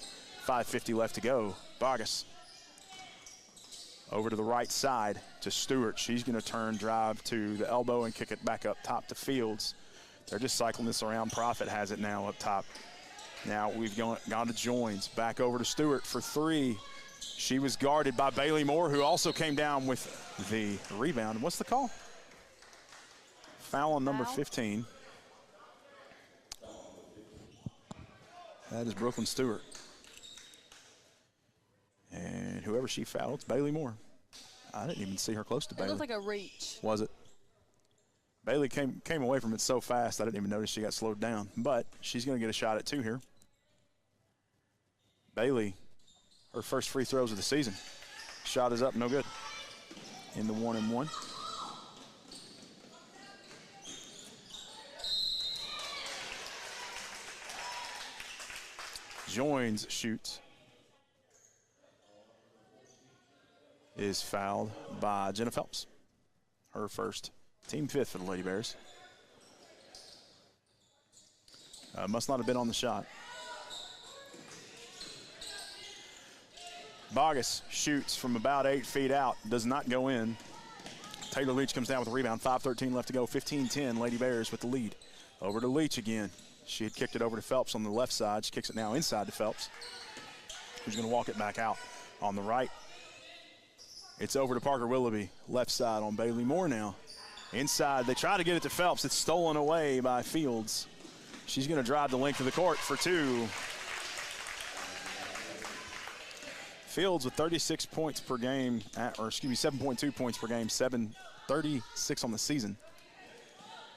5:50 left to go. Vargas over to the right side to Stewart. She's going to turn, drive to the elbow, and kick it back up top to Fields. They're just cycling this around. Profit has it now up top. Now we've gone to Joins. Back over to Stewart for three. She was guarded by Bailey Moore, who also came down with the rebound. What's the call? Foul on number 15. That is Brooklyn Stewart. And whoever she fouled, it's Bailey Moore. I didn't even see her close to Bailey. It looked like a reach. Was it? Bailey came away from it so fast I didn't even notice she got slowed down. But she's going to get a shot at two here. Bailey, her first free throws of the season. Shot is up, no good. In the 1-and-1. Joins shoots. Is fouled by Jenna Phelps. Her first. Team fifth for the Lady Bears. Must not have been on the shot. Vargas shoots from about 8 feet out. Does not go in. Taylor Leach comes down with a rebound. 5:13 left to go. 15-10. Lady Bears with the lead. Over to Leach again. She had kicked it over to Phelps on the left side. She kicks it now inside to Phelps, who's going to walk it back out on the right. It's over to Parker Willoughby. Left side on Bailey Moore now. Inside, they try to get it to Phelps. It's stolen away by Fields. She's going to drive the length of the court for two. Fields with 36 points per game, 7.2 points per game, 36 on the season.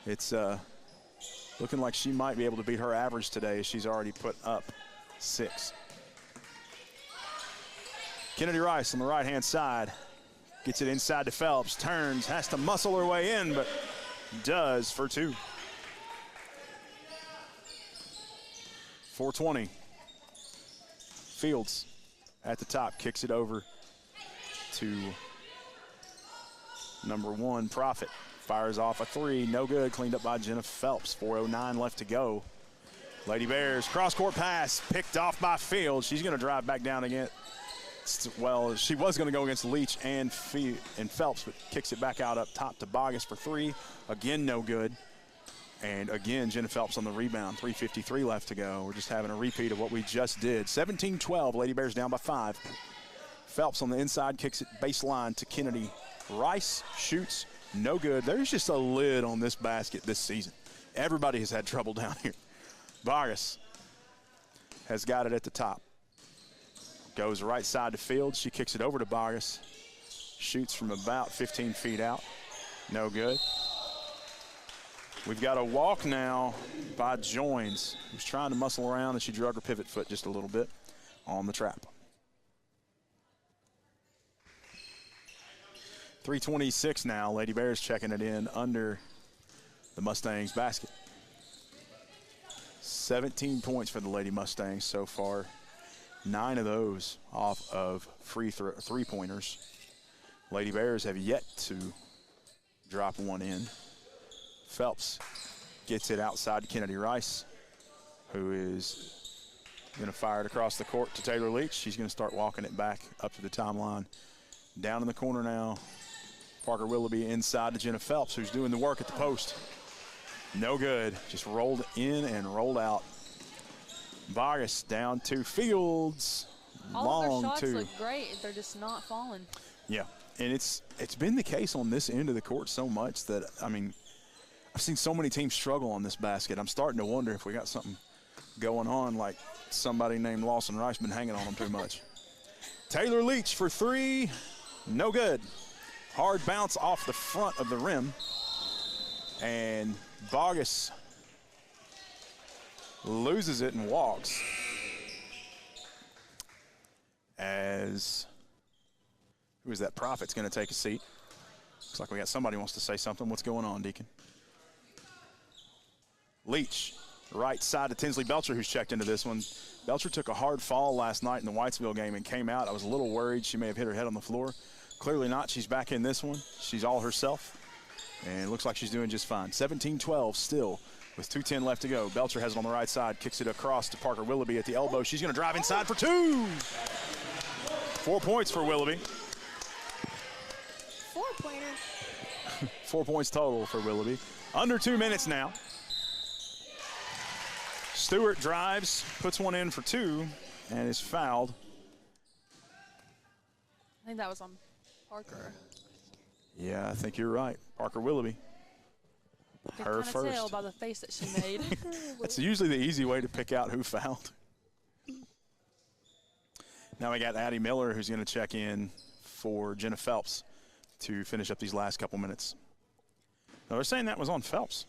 It's looking like she might be able to beat her average today. She's already put up 6. Kennedy Rice on the right-hand side. Gets it inside to Phelps, turns, has to muscle her way in, but does for two. 4:20. Fields at the top, kicks it over to number 1, Profit. Fires off a three, no good, cleaned up by Jenna Phelps. 4:09 left to go. Lady Bears, cross-court pass, picked off by Fields. She's going to drive back down again. Well, she was going to go against Leach and Phelps, but kicks it back out up top to Bogus for three. Again, no good. And again, Jenna Phelps on the rebound. 3:53 left to go. We're just having a repeat of what we just did. 17-12, Lady Bears down by 5. Phelps on the inside, kicks it baseline to Kennedy. Rice shoots, no good. There's just a lid on this basket this season. Everybody has had trouble down here. Vargas has got it at the top. Goes right side to Fields. She kicks it over to Vargas. Shoots from about 15 feet out. No good. We've got a walk now by Joins, who's trying to muscle around, and she drug her pivot foot just a little bit on the trap. 3:26 now. Lady Bears checking it in under the Mustangs basket. 17 points for the Lady Mustangs so far. 9 of those off of three-pointers. Lady Bears have yet to drop one in. Phelps gets it outside to Kennedy Rice, who is going to fire it across the court to Taylor Leach. She's going to start walking it back up to the timeline. Down in the corner now, Parker Willoughby inside to Jenna Phelps, who's doing the work at the post. No good. Just rolled in and rolled out. Vargas down to Fields. All of long their shots too. look great. They're just not falling. Yeah, and it's been the case on this end of the court so much that, I mean, I've seen so many teams struggle on this basket. I'm starting to wonder if we got something going on, like somebody named Lawson Rice been hanging on them too much. Taylor Leach for three, no good. Hard bounce off the front of the rim. And Bogus loses it and walks. As, who is that? Prophet's going to take a seat. Looks like we got somebody who wants to say something. What's going on, Deacon? Leach, right side to Tinsley Belcher, who's checked into this one. Belcher took a hard fall last night in the Whitesville game and came out. I was a little worried she may have hit her head on the floor. Clearly not. She's back in this one. She's all herself. And it looks like she's doing just fine. 17-12 still with 2:10 left to go. Belcher has it on the right side, kicks it across to Parker Willoughby at the elbow. She's going to drive inside for two. 4 points for Willoughby. 4-pointer. 4 points total for Willoughby. Under 2 minutes now. Stewart drives, puts one in for two, and is fouled. I think that was on Parker. Yeah, I think you're right. Parker Willoughby. Could Her kind of tell first. by the face that she made. That's usually the easy way to pick out who fouled. Now we got Addie Miller, who's going to check in for Jenna Phelps to finish up these last couple minutes. Now they're saying that was on Phelps.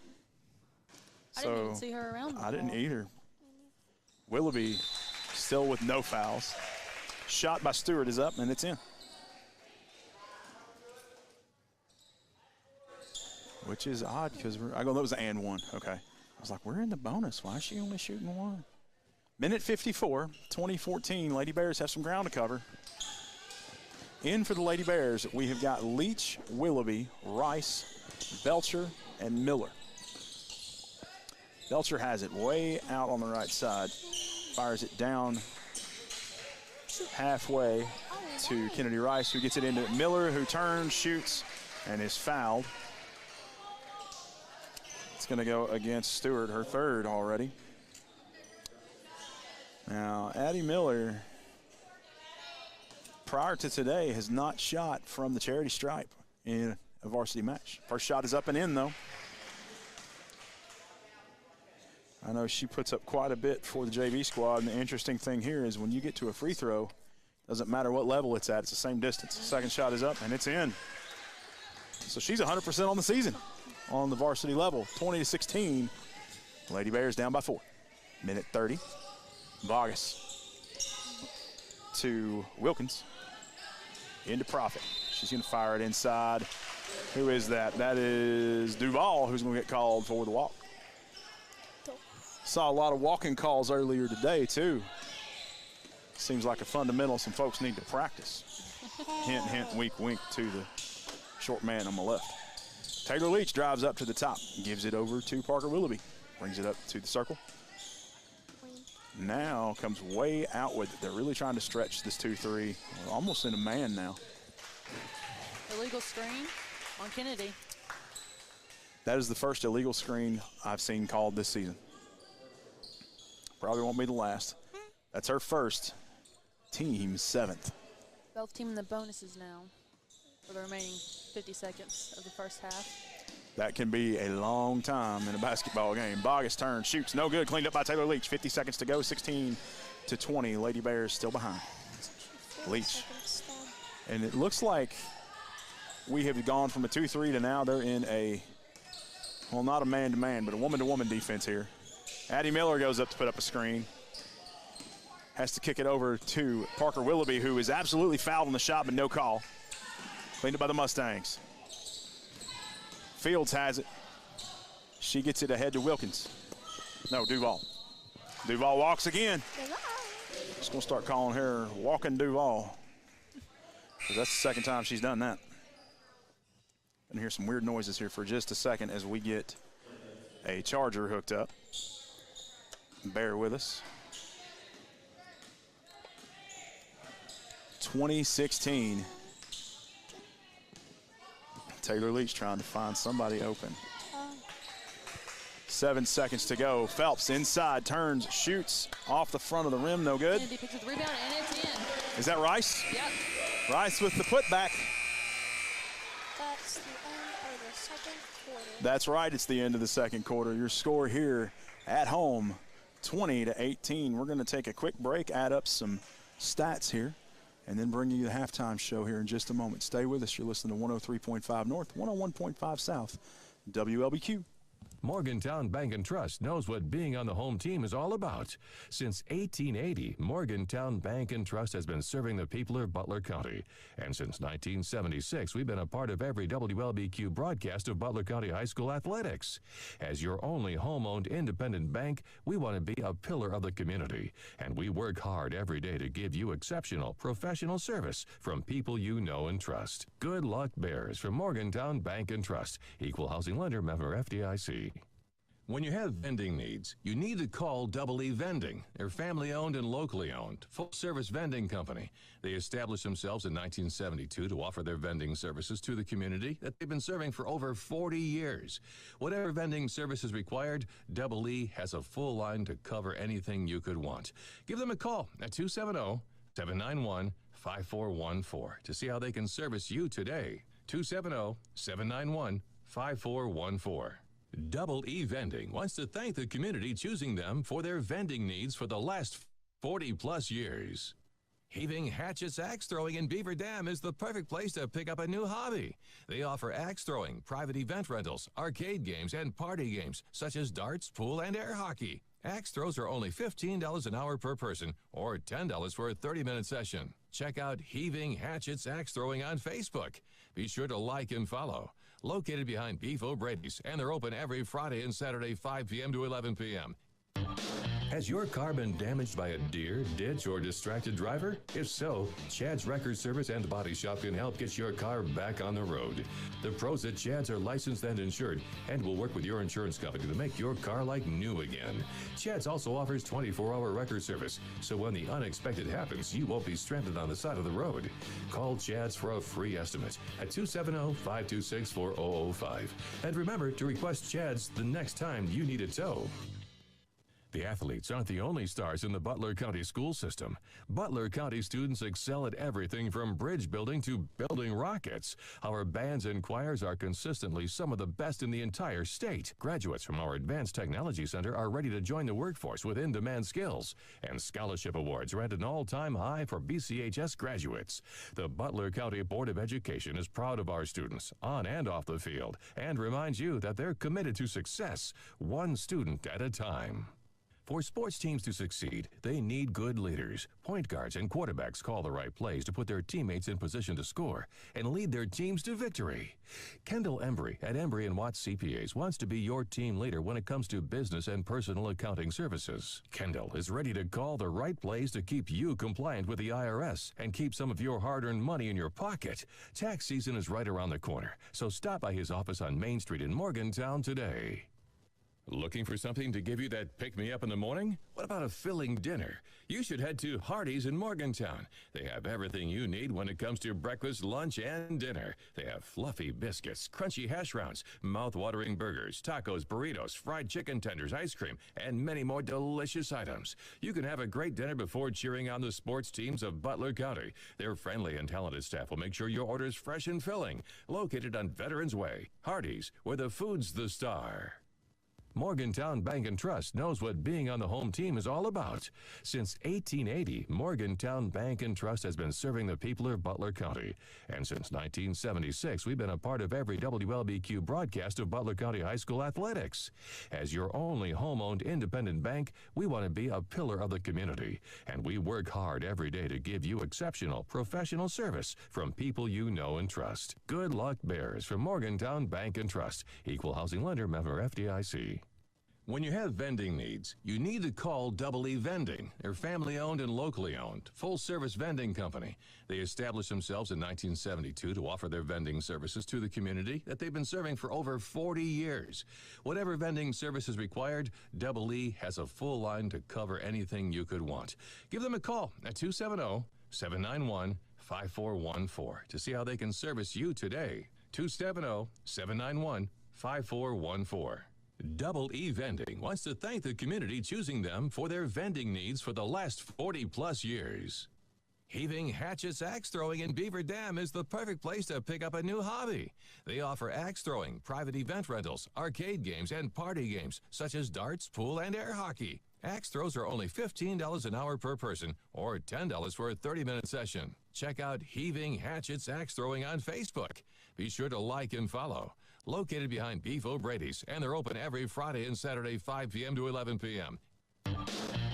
I didn't even see her around. I didn't either. Willoughby still with no fouls. Shot by Stewart is up, and it's in. Which is odd because I go, that was an and one. Okay. I was like, we're in the bonus. Why is she only shooting one? Minute 54, 2014. Lady Bears have some ground to cover. In for the Lady Bears, we have got Leach, Willoughby, Rice, Belcher, and Miller. Belcher has it way out on the right side. Fires it down halfway to Kennedy Rice, who gets it into Miller, who turns, shoots, and is fouled. It's going to go against Stewart, her third already. Now, Addie Miller, prior to today, has not shot from the charity stripe in a varsity match. First shot is up and in, though. I know she puts up quite a bit for the JV squad, and the interesting thing here is when you get to a free throw, doesn't matter what level it's at, it's the same distance. Second shot is up, and it's in. So she's 100% on the season on the varsity level. 20-16, Lady Bears down by 4. Minute 30. Bogus to Wilkins. Into Prophet. She's going to fire it inside. Who is that? That is Duval, who's going to get called for the walk. Saw a lot of walking calls earlier today, too. Seems like a fundamental some folks need to practice. Hint, hint, wink, wink to the short man on my left. Taylor Leach drives up to the top, gives it over to Parker Willoughby. Brings it up to the circle. Now comes way out with it. They're really trying to stretch this 2-3. We're almost in a man now. Illegal screen on Kennedy. That is the first illegal screen I've seen called this season. Probably won't be the last. That's her first, team 7th. Both team in the bonuses now for the remaining 50 seconds of the first half. That can be a long time in a basketball game. Bogus turn, shoots, no good. Cleaned up by Taylor Leach. 50 seconds to go, 16-20. Lady Bears still behind. Leach. And it looks like we have gone from a 2-3 to now they're in a, well, not a man-to-man, but a woman-to-woman defense here. Addie Miller goes up to put up a screen. Has to kick it over to Parker Willoughby, who is absolutely fouled on the shot, but no call. Cleaned up by the Mustangs. Fields has it. She gets it ahead to Wilkins. No, Duval. Duval walks again. Just going to start calling her Walking Duval, because that's the second time she's done that. Going to hear some weird noises here for just a second as we get a charger hooked up. Bear with us. 2016. Taylor Leach trying to find somebody open. 7 seconds to go. Phelps inside, turns, shoots off the front of the rim, no good. Kennedy picks up the rebound, and it's in. Is that Rice? Yep. Rice with the putback. That's the end of the second quarter. That's right, it's the end of the second quarter. Your score here at home, 20-18. We're going to take a quick break, add up some stats here, and then bring you the halftime show here in just a moment. Stay with us. You're listening to 103.5 North, 101.5 South, WLBQ. Morgantown Bank and Trust knows what being on the home team is all about. Since 1880, Morgantown Bank and Trust has been serving the people of Butler County. And since 1976, we've been a part of every WLBQ broadcast of Butler County High School athletics. As your only home-owned independent bank, we want to be a pillar of the community. And we work hard every day to give you exceptional professional service from people you know and trust. Good luck, Bears, from Morgantown Bank and Trust. Equal housing lender, member FDIC. When you have vending needs, you need to call Double E Vending. They're family-owned and locally owned, full-service vending company. They established themselves in 1972 to offer their vending services to the community that they've been serving for over 40 years. Whatever vending service is required, Double E has a full line to cover anything you could want. Give them a call at 270-791-5414 to see how they can service you today. 270-791-5414. Double E Vending wants to thank the community choosing them for their vending needs for the last 40-plus years. Heaving Hatchets Axe Throwing in Beaver Dam is the perfect place to pick up a new hobby. They offer axe throwing, private event rentals, arcade games, and party games such as darts, pool, and air hockey. Axe throws are only $15 an hour per person or $10 for a 30-minute session. Check out Heaving Hatchets Axe Throwing on Facebook. Be sure to like and follow. Located behind Beef O'Brady's, and they're open every Friday and Saturday, 5 p.m. to 11 p.m. Has your car been damaged by a deer, ditch, or distracted driver? If so, Chad's Record Service and Body Shop can help get your car back on the road. The pros at Chad's are licensed and insured and will work with your insurance company to make your car like new again. Chad's also offers 24-hour record service, so when the unexpected happens, you won't be stranded on the side of the road. Call Chad's for a free estimate at 270-526-4005. And remember to request Chad's the next time you need a tow. The athletes aren't the only stars in the Butler County school system. Butler County students excel at everything from bridge building to building rockets. Our bands and choirs are consistently some of the best in the entire state. Graduates from our Advanced Technology Center are ready to join the workforce with in-demand skills. And scholarship awards are at an all-time high for BCHS graduates. The Butler County Board of Education is proud of our students, on and off the field, and reminds you that they're committed to success, one student at a time. For sports teams to succeed, they need good leaders. Point guards and quarterbacks call the right plays to put their teammates in position to score and lead their teams to victory. Kendall Embry at Embry & Watts CPAs wants to be your team leader when it comes to business and personal accounting services. Kendall is ready to call the right plays to keep you compliant with the IRS and keep some of your hard-earned money in your pocket. Tax season is right around the corner, so stop by his office on Main Street in Morgantown today. Looking for something to give you that pick-me-up in the morning? What about a filling dinner? You should head to Hardee's in Morgantown. They have everything you need when it comes to breakfast, lunch, and dinner. They have fluffy biscuits, crunchy hash browns, mouth-watering burgers, tacos, burritos, fried chicken tenders, ice cream, and many more delicious items. You can have a great dinner before cheering on the sports teams of Butler County. Their friendly and talented staff will make sure your order is fresh and filling. Located on Veterans Way, Hardee's, where the food's the star. Morgantown Bank and Trust knows what being on the home team is all about. Since 1880, Morgantown Bank and Trust has been serving the people of Butler County. And since 1976, we've been a part of every WLBQ broadcast of Butler County High School athletics. As your only home-owned independent bank, we want to be a pillar of the community. And we work hard every day to give you exceptional professional service from people you know and trust. Good luck, Bears, from Morgantown Bank and Trust. Equal housing lender, member FDIC. When you have vending needs, you need to call Double E Vending. They're family-owned and locally owned, full-service vending company. They established themselves in 1972 to offer their vending services to the community that they've been serving for over 40 years. Whatever vending service is required, Double E has a full line to cover anything you could want. Give them a call at 270-791-5414 to see how they can service you today. 270-791-5414. Double E Vending wants to thank the community choosing them for their vending needs for the last 40-plus years. Heaving Hatchets Axe Throwing in Beaver Dam is the perfect place to pick up a new hobby. They offer axe throwing, private event rentals, arcade games, and party games, such as darts, pool, and air hockey. Axe throws are only $15 an hour per person, or $10 for a 30-minute session. Check out Heaving Hatchets Axe Throwing on Facebook. Be sure to like and follow. Located behind Beef O'Brady's, and they're open every Friday and Saturday, 5 p.m. to 11 p.m.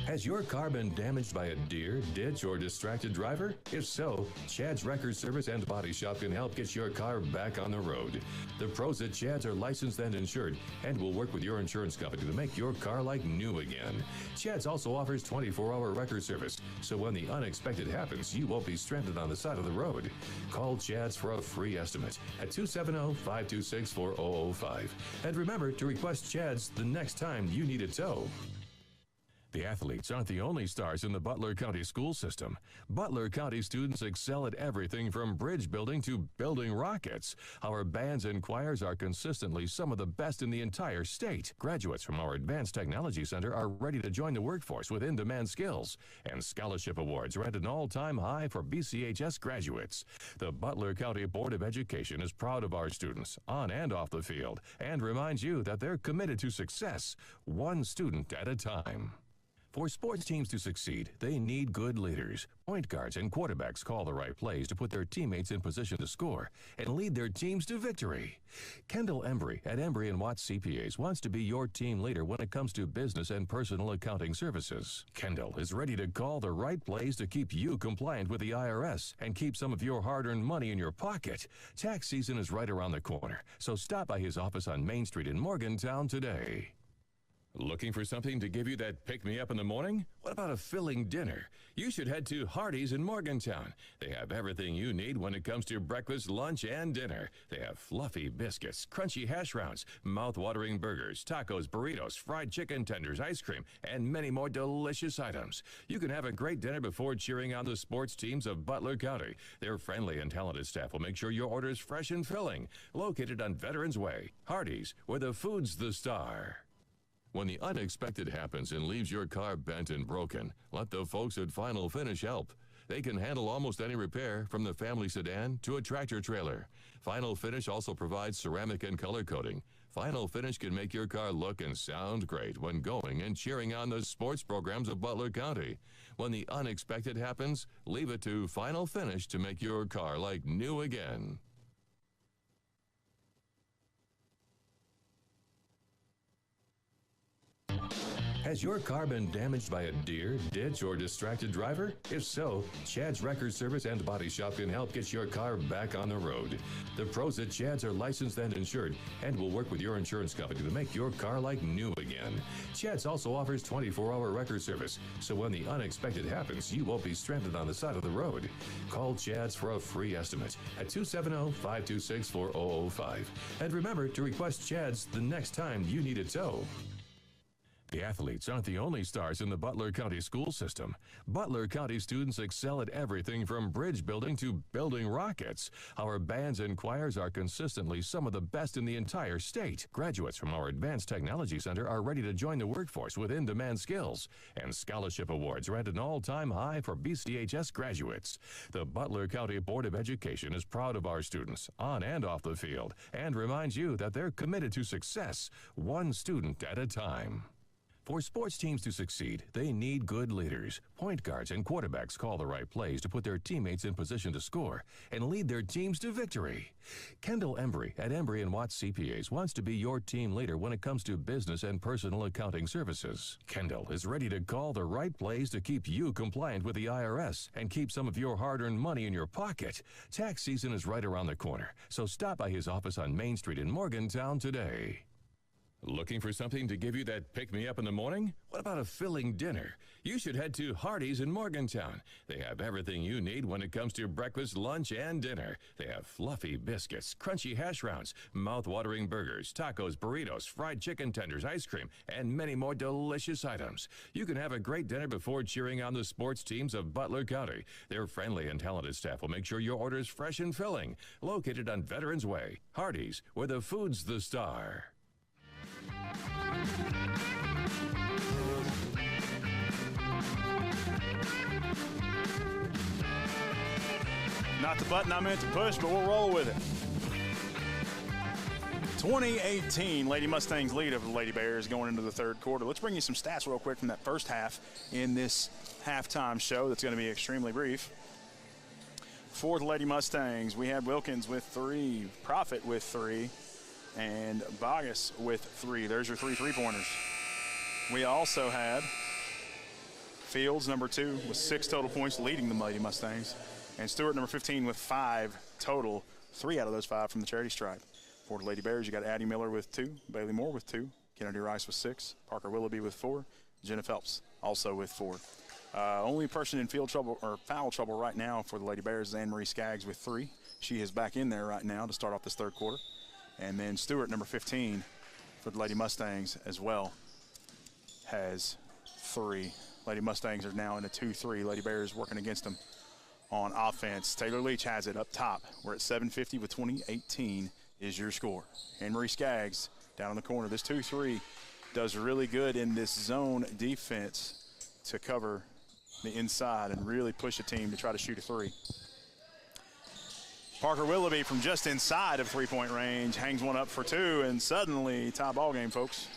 Has your car been damaged by a deer, ditch, or distracted driver? If so, Chad's Record Service and Body Shop can help get your car back on the road. The pros at Chad's are licensed and insured and will work with your insurance company to make your car like new again. Chad's also offers 24-hour record service, so when the unexpected happens, you won't be stranded on the side of the road. Call Chad's for a free estimate at 270-526-4005. And remember to request Chad's the next time you need a tow. The athletes aren't the only stars in the Butler County school system. Butler County students excel at everything from bridge building to building rockets. Our bands and choirs are consistently some of the best in the entire state. Graduates from our Advanced Technology Center are ready to join the workforce with in-demand skills. And scholarship awards are at an all-time high for BCHS graduates. The Butler County Board of Education is proud of our students, on and off the field, and reminds you that they're committed to success, one student at a time. For sports teams to succeed, they need good leaders. Point guards and quarterbacks call the right plays to put their teammates in position to score and lead their teams to victory. Kendall Embry at Embry & Watts CPAs wants to be your team leader when it comes to business and personal accounting services. Kendall is ready to call the right plays to keep you compliant with the IRS and keep some of your hard-earned money in your pocket. Tax season is right around the corner, so stop by his office on Main Street in Morgantown today. Looking for something to give you that pick-me-up in the morning? What about a filling dinner? You should head to Hardee's in Morgantown. They have everything you need when it comes to breakfast, lunch, and dinner. They have fluffy biscuits, crunchy hash browns, mouth-watering burgers, tacos, burritos, fried chicken tenders, ice cream, and many more delicious items. You can have a great dinner before cheering on the sports teams of Butler County. Their friendly and talented staff will make sure your order is fresh and filling. Located on Veterans Way, Hardee's, where the food's the star. When the unexpected happens and leaves your car bent and broken, let the folks at Final Finish help. They can handle almost any repair, from the family sedan to a tractor trailer. Final Finish also provides ceramic and color coating. Final Finish can make your car look and sound great when going and cheering on the sports programs of Butler County. When the unexpected happens, leave it to Final Finish to make your car like new again. Has your car been damaged by a deer, ditch, or distracted driver? If so, Chad's Record Service and Body Shop can help get your car back on the road. The pros at Chad's are licensed and insured and will work with your insurance company to make your car like new again. Chad's also offers 24-hour record service, so when the unexpected happens, you won't be stranded on the side of the road. Call Chad's for a free estimate at 270-526-4005. And remember to request Chad's the next time you need a tow. The athletes aren't the only stars in the Butler County school system. Butler County students excel at everything from bridge building to building rockets. Our bands and choirs are consistently some of the best in the entire state. Graduates from our Advanced Technology Center are ready to join the workforce with in-demand skills. And scholarship awards are at an all-time high for BCHS graduates. The Butler County Board of Education is proud of our students, on and off the field, and reminds you that they're committed to success, one student at a time. For sports teams to succeed, they need good leaders. Point guards and quarterbacks call the right plays to put their teammates in position to score and lead their teams to victory. Kendall Embry at Embry & Watts CPAs wants to be your team leader when it comes to business and personal accounting services. Kendall is ready to call the right plays to keep you compliant with the IRS and keep some of your hard-earned money in your pocket. Tax season is right around the corner, so stop by his office on Main Street in Morgantown today. Looking for something to give you that pick-me-up in the morning? What about a filling dinner? You should head to Hardee's in Morgantown. They have everything you need when it comes to breakfast, lunch, and dinner. They have fluffy biscuits, crunchy hash browns, mouth-watering burgers, tacos, burritos, fried chicken tenders, ice cream, and many more delicious items. You can have a great dinner before cheering on the sports teams of Butler County. Their friendly and talented staff will make sure your order is fresh and filling. Located on Veterans Way, Hardee's, where the food's the star. Not the button I meant to push, but we'll roll with it. 2018, Lady Mustangs lead over the Lady Bears going into the third quarter. Let's bring you some stats real quick from that first half in this halftime show that's going to be extremely brief. For the Lady Mustangs, we had Wilkins with 3, Profit with 3, and Bogus with 3. There's your 3 3-pointers. We also had Fields, number 2, with 6 total points, leading the Lady Mustangs, and Stewart, number 15, with 5 total, 3 out of those 5 from the charity stripe. For the Lady Bears, you got Addie Miller with 2, Bailey Moore with 2, Kennedy Rice with 6, Parker Willoughby with 4, Jenna Phelps also with 4. Only person in field trouble or foul trouble right now for the Lady Bears is Anne-Marie Skaggs with 3. She is back in there right now to start off this third quarter. And then Stewart, number 15, for the Lady Mustangs as well, has 3. Lady Mustangs are now in a 2-3. Lady Bears working against them on offense. Taylor Leach has it up top. We're at 7:50 with 2018 is your score. Anne-Marie Skaggs down in the corner. This 2-3 does really good in this zone defense to cover the inside and really push a team to try to shoot a 3. Parker Willoughby from just inside of three-point range hangs one up for 2, and suddenly tie ball game, folks.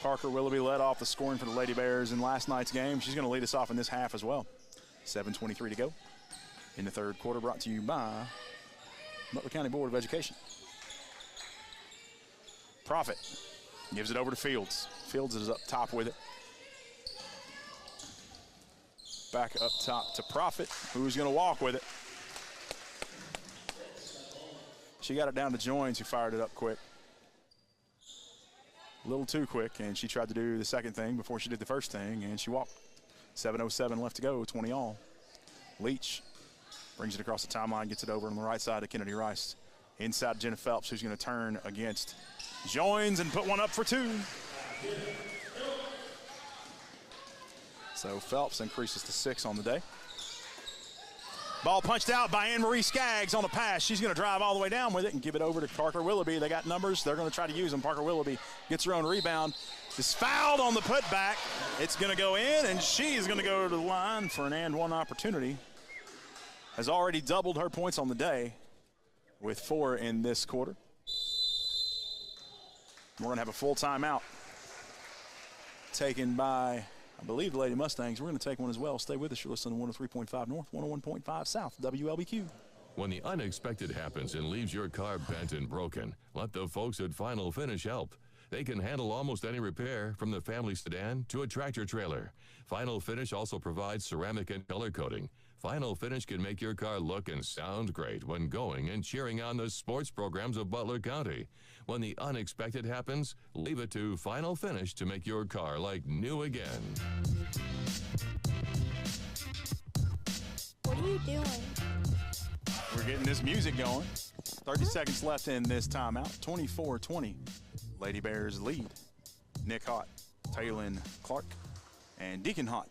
Parker Willoughby led off the scoring for the Lady Bears in last night's game. She's going to lead us off in this half as well. 7:23 to go in the third quarter, brought to you by Butler County Board of Education. Profit gives it over to Fields. Fields is up top with it. Back up top to Profit, who's going to walk with it. She got it down to Joins, who fired it up quick. A little too quick, and she tried to do the second thing before she did the first thing, and she walked. 7:07 left to go, 20 all. Leach brings it across the timeline, gets it over on the right side to Kennedy Rice. Inside Jenna Phelps, who's going to turn against Joins and put one up for 2. So Phelps increases to 6 on the day. Ball punched out by Anne-Marie Skaggs on a pass. She's going to drive all the way down with it and give it over to Parker Willoughby. They got numbers. They're going to try to use them. Parker Willoughby gets her own rebound. Is fouled on the putback. It's going to go in, and she's going to go to the line for an and one opportunity. Has already doubled her points on the day with 4 in this quarter. We're going to have a full timeout taken by, I believe, the Lady Mustangs. We're going to take one as well. Stay with us. You're listening to 103.5 North, 101.5 South, WLBQ. When the unexpected happens and leaves your car bent and broken, let the folks at Final Finish help. They can handle almost any repair, from the family sedan to a tractor trailer. Final Finish also provides ceramic and color coating. Final Finish can make your car look and sound great when going and cheering on the sports programs of Butler County. When the unexpected happens, leave it to Final Finish to make your car like new again. What are you doing? We're getting this music going. 30 seconds left in this timeout. 24-20. Lady Bears lead. Nick Hott, Taylin Clark, and Deacon Hott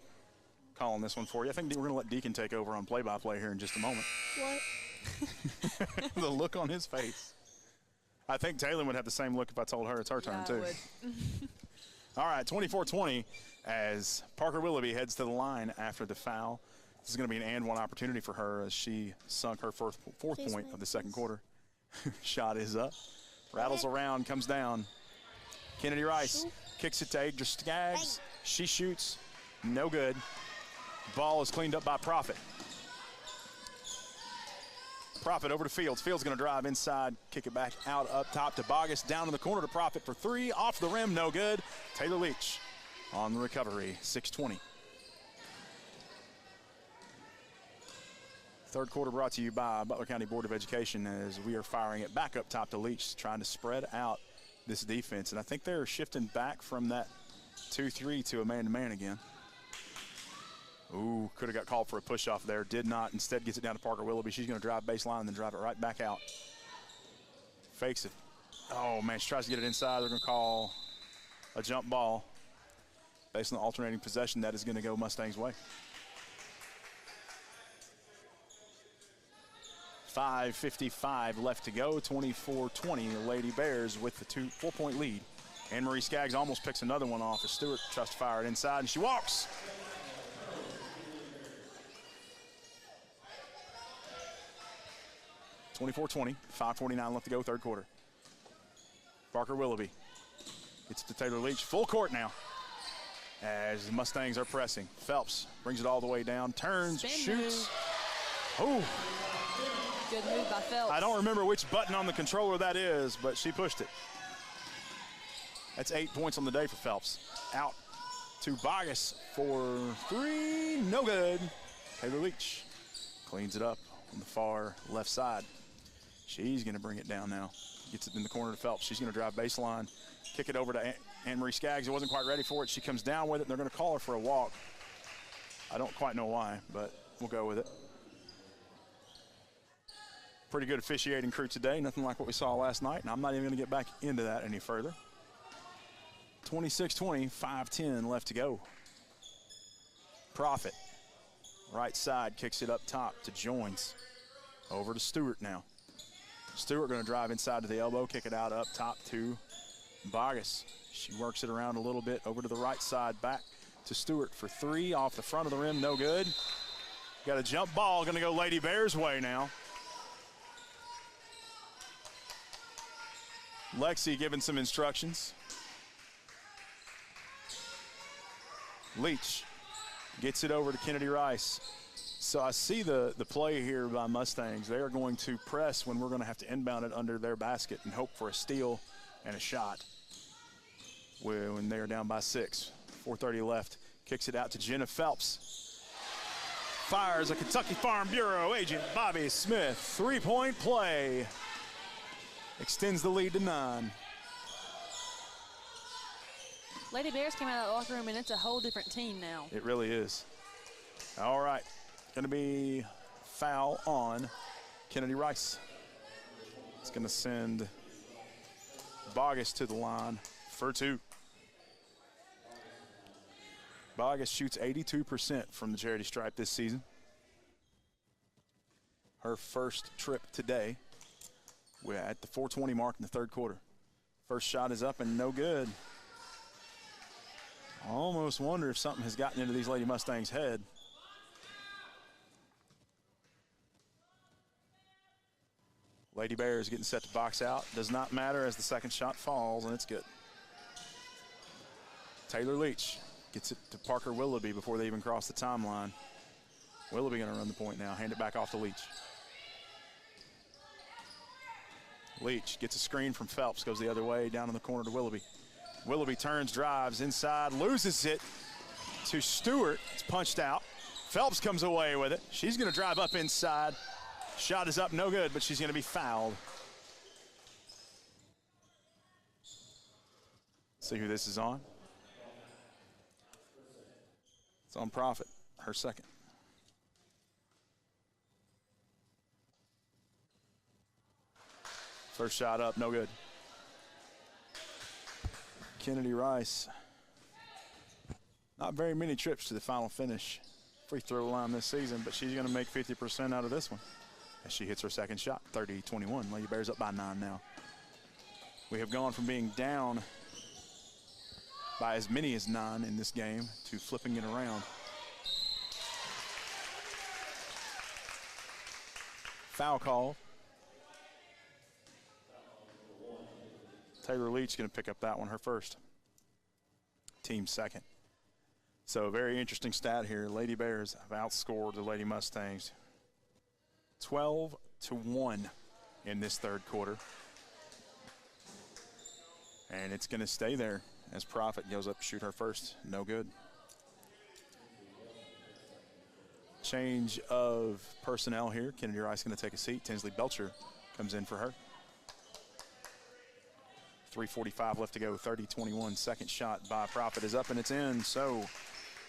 calling this one for you. I think we're going to let Deacon take over on play-by-play here in just a moment. What? The look on his face. I think Taylin would have the same look if I told her it's her turn, too. All right, 24-20 as Parker Willoughby heads to the line after the foul. This is going to be an and one opportunity for her as she sunk her fourth point of the second quarter. Shot is up. Rattles around, comes down. Kennedy Rice kicks it to Adra Skaggs. She shoots. No good. Ball is cleaned up by Profit. Profit over to Fields. Fields going to drive inside, kick it back out up top to Bogus. Down in the corner to Profit for 3. Off the rim, no good. Taylor Leach on the recovery, 6:20. Third quarter brought to you by Butler County Board of Education as we are firing it back up top to Leach, trying to spread out this defense. And I think they're shifting back from that 2-3 to a man-to-man again. Ooh, could have got called for a push-off there. Did not. Instead gets it down to Parker Willoughby. She's going to drive baseline and then drive it right back out. Fakes it. Oh, man, she tries to get it inside. They're going to call a jump ball. Based on the alternating possession, that is going to go Mustangs' way. 5:55 left to go, 24-20. The Lady Bears with the 4-point lead Anne-Marie Skaggs almost picks another one off as Stewart tries to fire it inside, and she walks. (24-20), 5:49 left to go, third quarter. Parker Willoughby gets it to Taylor Leach. Full court now as the Mustangs are pressing. Phelps brings it all the way down, turns, shoots. Oh, good move by Phelps. I don't remember which button on the controller that is, but she pushed it. That's 8 points on the day for Phelps. Out to Vargas for three, no good. Taylor Leach cleans it up on the far left side. She's going to bring it down now. Gets it in the corner to Phelps. She's going to drive baseline, kick it over to Anne-Marie Skaggs, who wasn't quite ready for it. She comes down with it, and they're going to call her for a walk. I don't quite know why, but we'll go with it. Pretty good officiating crew today. Nothing like what we saw last night, and I'm not even going to get back into that any further. 26-20, 5:10 left to go. Profit, right side, kicks it up top to Joins. Over to Stewart now. Stewart going to drive inside to the elbow, kick it out up top to Vargas. She works it around a little bit over to the right side, back to Stewart for three, off the front of the rim, no good. Got a jump ball, going to go Lady Bears' way now. Lexi giving some instructions. Leach gets it over to Kennedy Rice. So I see the play here by Mustangs. They are going to press when we're going to have to inbound it under their basket and hope for a steal and a shot when they are down by 6. 4:30 left. Kicks it out to Jenna Phelps. Fires a Kentucky Farm Bureau agent, Bobby Smith. Three-point play. Extends the lead to 9. Lady Bears came out of the locker room, and it's a whole different team now. It really is. All right. Going to be foul on Kennedy Rice. It's going to send Vargas to the line for 2. Vargas shoots 82% from the charity stripe this season. Her first trip today. We're at the 4:20 mark in the third quarter. First shot is up and no good. I almost wonder if something has gotten into these Lady Mustangs' head. Lady Bears getting set to box out. Does not matter as the second shot falls, and it's good. Taylor Leach gets it to Parker Willoughby before they even cross the timeline. Willoughby going to run the point now. Hand it back off to Leach. Leach gets a screen from Phelps, goes the other way, down in the corner to Willoughby. Willoughby turns, drives inside, loses it to Stewart. It's punched out. Phelps comes away with it. She's going to drive up inside. Shot is up, no good, but she's going to be fouled. See who this is on? It's on Profit, her second. First shot up, no good. Kennedy Rice, not very many trips to the final finish free throw line this season, but she's going to make 50% out of this one as she hits her second shot. 30-21. Lady Bears up by 9 now. We have gone from being down by as many as 9 in this game to flipping it around. Foul call. Taylor Leach going to pick up that one, her first. Team second. So a very interesting stat here. Lady Bears have outscored the Lady Mustangs 12-1 in this third quarter. And it's going to stay there as Profit goes up to shoot her first. No good. Change of personnel here. Kennedy Rice going to take a seat. Tinsley Belcher comes in for her. 3:45 left to go, 30-21. Second shot by Profit is up and it's in. So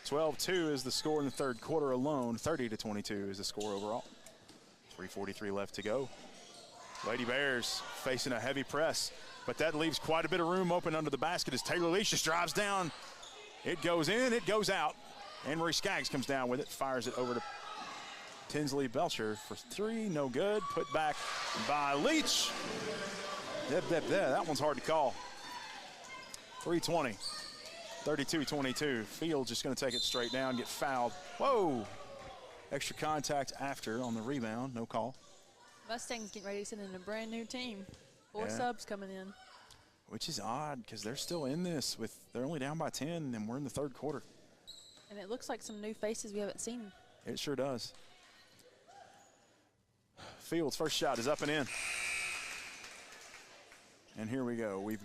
12-2 is the score in the third quarter alone. 30-22 is the score overall. 3:43 left to go. Lady Bears facing a heavy press, but that leaves quite a bit of room open under the basket as Taylor Leach just drives down. It goes in, it goes out. Anne-Marie Skaggs comes down with it, fires it over to Tinsley Belcher for 3, no good. Put back by Leach. That one's hard to call. 3:20. 32-22. Field just going to take it straight down, get fouled. Whoa! Extra contact after on the rebound. No call. Mustangs getting ready to send in a brand new team. 4 Yeah. subs coming in. Which is odd because they're still in this they're only down by 10 and we're in the third quarter. And it looks like some new faces we haven't seen. It sure does. Fields' first shot is up and in. And here we go. We've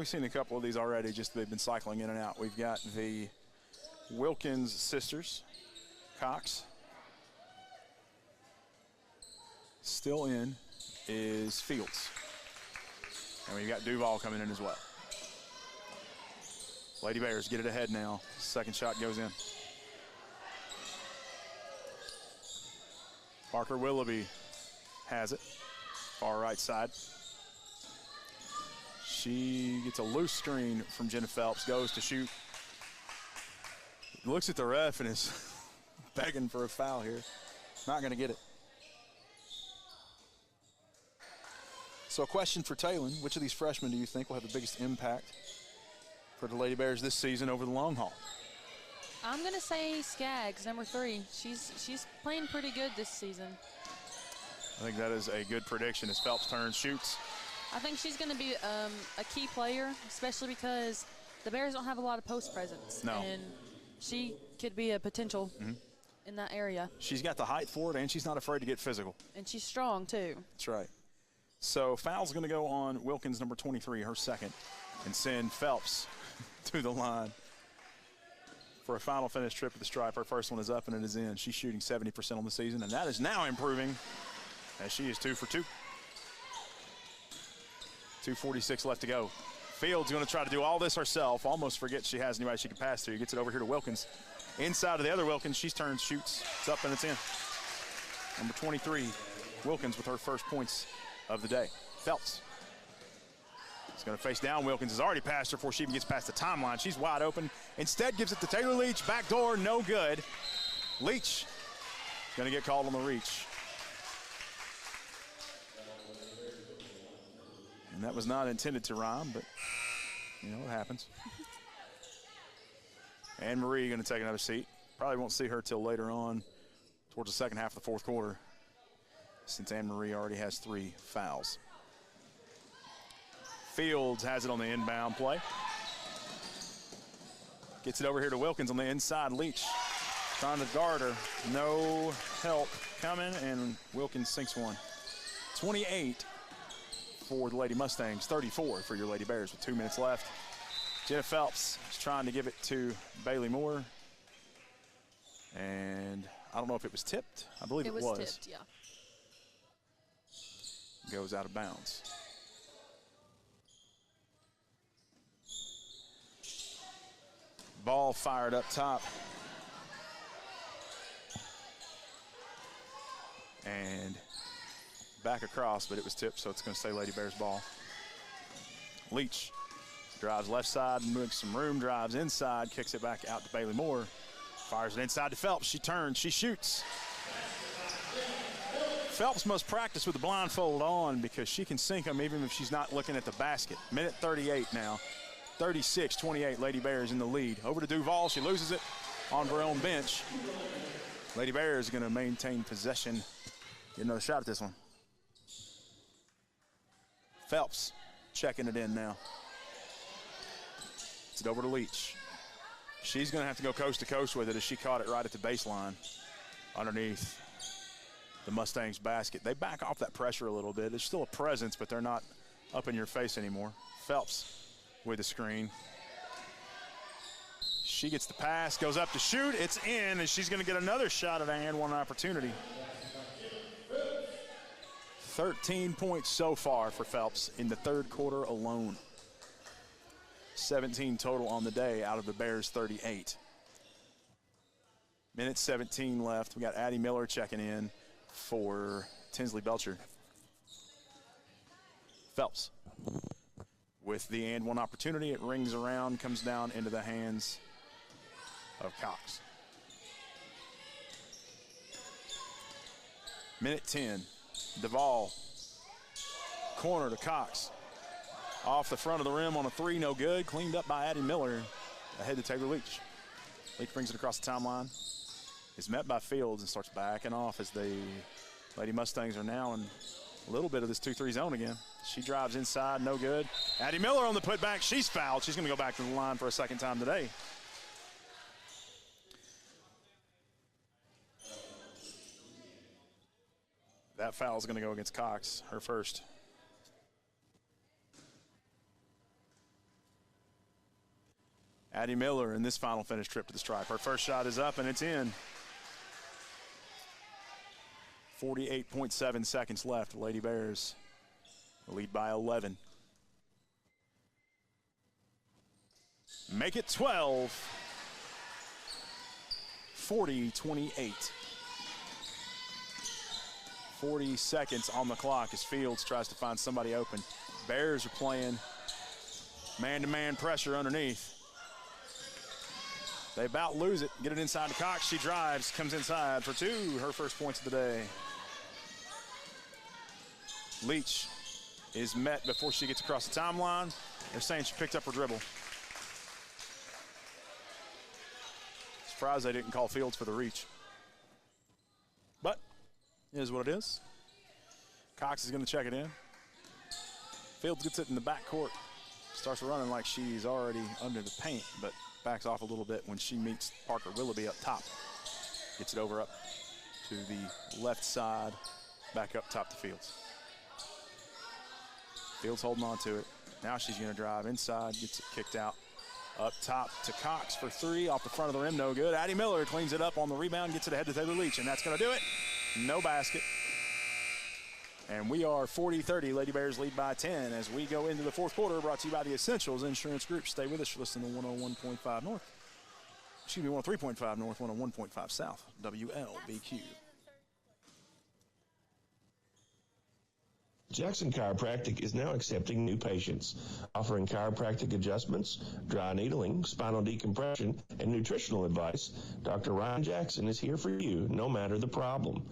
seen a couple of these already, just they've been cycling in and out. We've got the Wilkins sisters, Cox. Still in is Fields. And we've got Duval coming in as well. Lady Bears get it ahead now. Second shot goes in. Parker Willoughby has it. Far right side. She gets a loose screen from Jenna Phelps, goes to shoot. Looks at the ref and is begging for a foul here. Not going to get it. So a question for Talon, which of these freshmen do you think will have the biggest impact for the Lady Bears this season over the long haul? I'm going to say Skaggs, number 3. She's playing pretty good this season. I think that is a good prediction as Phelps turns, shoots. I think she's going to be a key player, especially because the Bears don't have a lot of post presence. No. And she could be a potential in that area. She's got the height for it, and she's not afraid to get physical. And she's strong, too. That's right. So foul's going to go on Wilkins, number 23, her second, and send Phelps to the line for a final finish trip at the stripe. Her first one is up and it is in. She's shooting 70% on the season, and that is now improving as she is 2 for 2. 2:46 left to go. Fields going to try to do all this herself. Almost forgets she has anybody she can pass to. Gets it over here to Wilkins. Inside of the other Wilkins, she's turned, shoots. It's up and it's in. Number 23, Wilkins with her first points of the day. Phelps. He's going to face down. Wilkins has already passed her before she even gets past the timeline. She's wide open. Instead gives it to Taylor Leach. Back door, no good. Leach going to get called on the reach. And that was not intended to rhyme, but, you know, it happens. Anne Marie going to take another seat. Probably won't see her till later on towards the second half of the fourth quarter, since Anne Marie already has 3 fouls. Fields has it on the inbound play. Gets it over here to Wilkins on the inside. Leach trying to guard her. No help coming, and Wilkins sinks one. 28 for the Lady Mustangs, 34 for your Lady Bears with 2 minutes left. Jenna Phelps is trying to give it to Bailey Moore. And I don't know if it was tipped. I believe it was. It was tipped, yeah. Goes out of bounds. Ball fired up top. And back across, but it was tipped, so it's going to stay Lady Bears ball. Leach drives left side, makes some room, drives inside, kicks it back out to Bailey Moore. Fires it inside to Phelps. She turns, she shoots. Phelps must practice with the blindfold on because she can sink them even if she's not looking at the basket. Minute 38 now. 36-28, Lady Bears in the lead. Over to Duval, she loses it on her own bench. Lady Bears going to maintain possession. Get another shot at this one. Phelps checking it in now. It's over to Leach. She's going to have to go coast to coast with it as she caught it right at the baseline underneath the Mustangs basket. They back off that pressure a little bit. There's still a presence, but they're not up in your face anymore. Phelps with the screen. She gets the pass, goes up to shoot. It's in, and she's going to get another shot at and one opportunity. 13 points so far for Phelps in the third quarter alone. 17 total on the day out of the Bears' 38. Minute 17 left. We got Addie Miller checking in for Tinsley Belcher. Phelps with the and one opportunity. It rings around, comes down into the hands of Cox. Minute 10. Duvall, corner to Cox. Off the front of the rim on a three, no good. Cleaned up by Addie Miller. Ahead to Taylor Leach. Leach brings it across the timeline. Is met by Fields and starts backing off as the Lady Mustangs are now in a little bit of this 2-3 zone again. She drives inside, no good. Addie Miller on the putback. She's fouled. She's going to go back to the line for a second time today. That foul is going to go against Cox, her first. Addie Miller in this final finish trip to the stripe. Her first shot is up and it's in. 48.7 seconds left. Lady Bears lead by 11. Make it 12. 40-28. 40 seconds on the clock as Fields tries to find somebody open. Bears are playing man-to-man pressure underneath. They about lose it. Get it inside to Cox. She drives, comes inside for two. Her first points of the day. Leach is met before she gets across the timeline. They're saying she picked up her dribble. Surprised they didn't call Fields for the reach. But it is what it is. Cox is going to check it in. Fields gets it in the backcourt. Starts running like she's already under the paint, but backs off a little bit when she meets Parker Willoughby up top. Gets it over up to the left side, back up top to Fields. Fields holding on to it. Now she's going to drive inside, gets it kicked out. Up top to Cox for three, off the front of the rim, no good. Addie Miller cleans it up on the rebound, gets it ahead to Taylor Leach, and that's going to do it. No basket. And we are 40-30. Lady Bears lead by 10 as we go into the fourth quarter, brought to you by the Essentials Insurance Group. Stay with us. You're listening to 101.5 North. Excuse me, 103.5 North, 101.5 South, WLBQ. Jackson Chiropractic is now accepting new patients, offering chiropractic adjustments, dry needling, spinal decompression, and nutritional advice. Dr. Ryan Jackson is here for you, no matter the problem.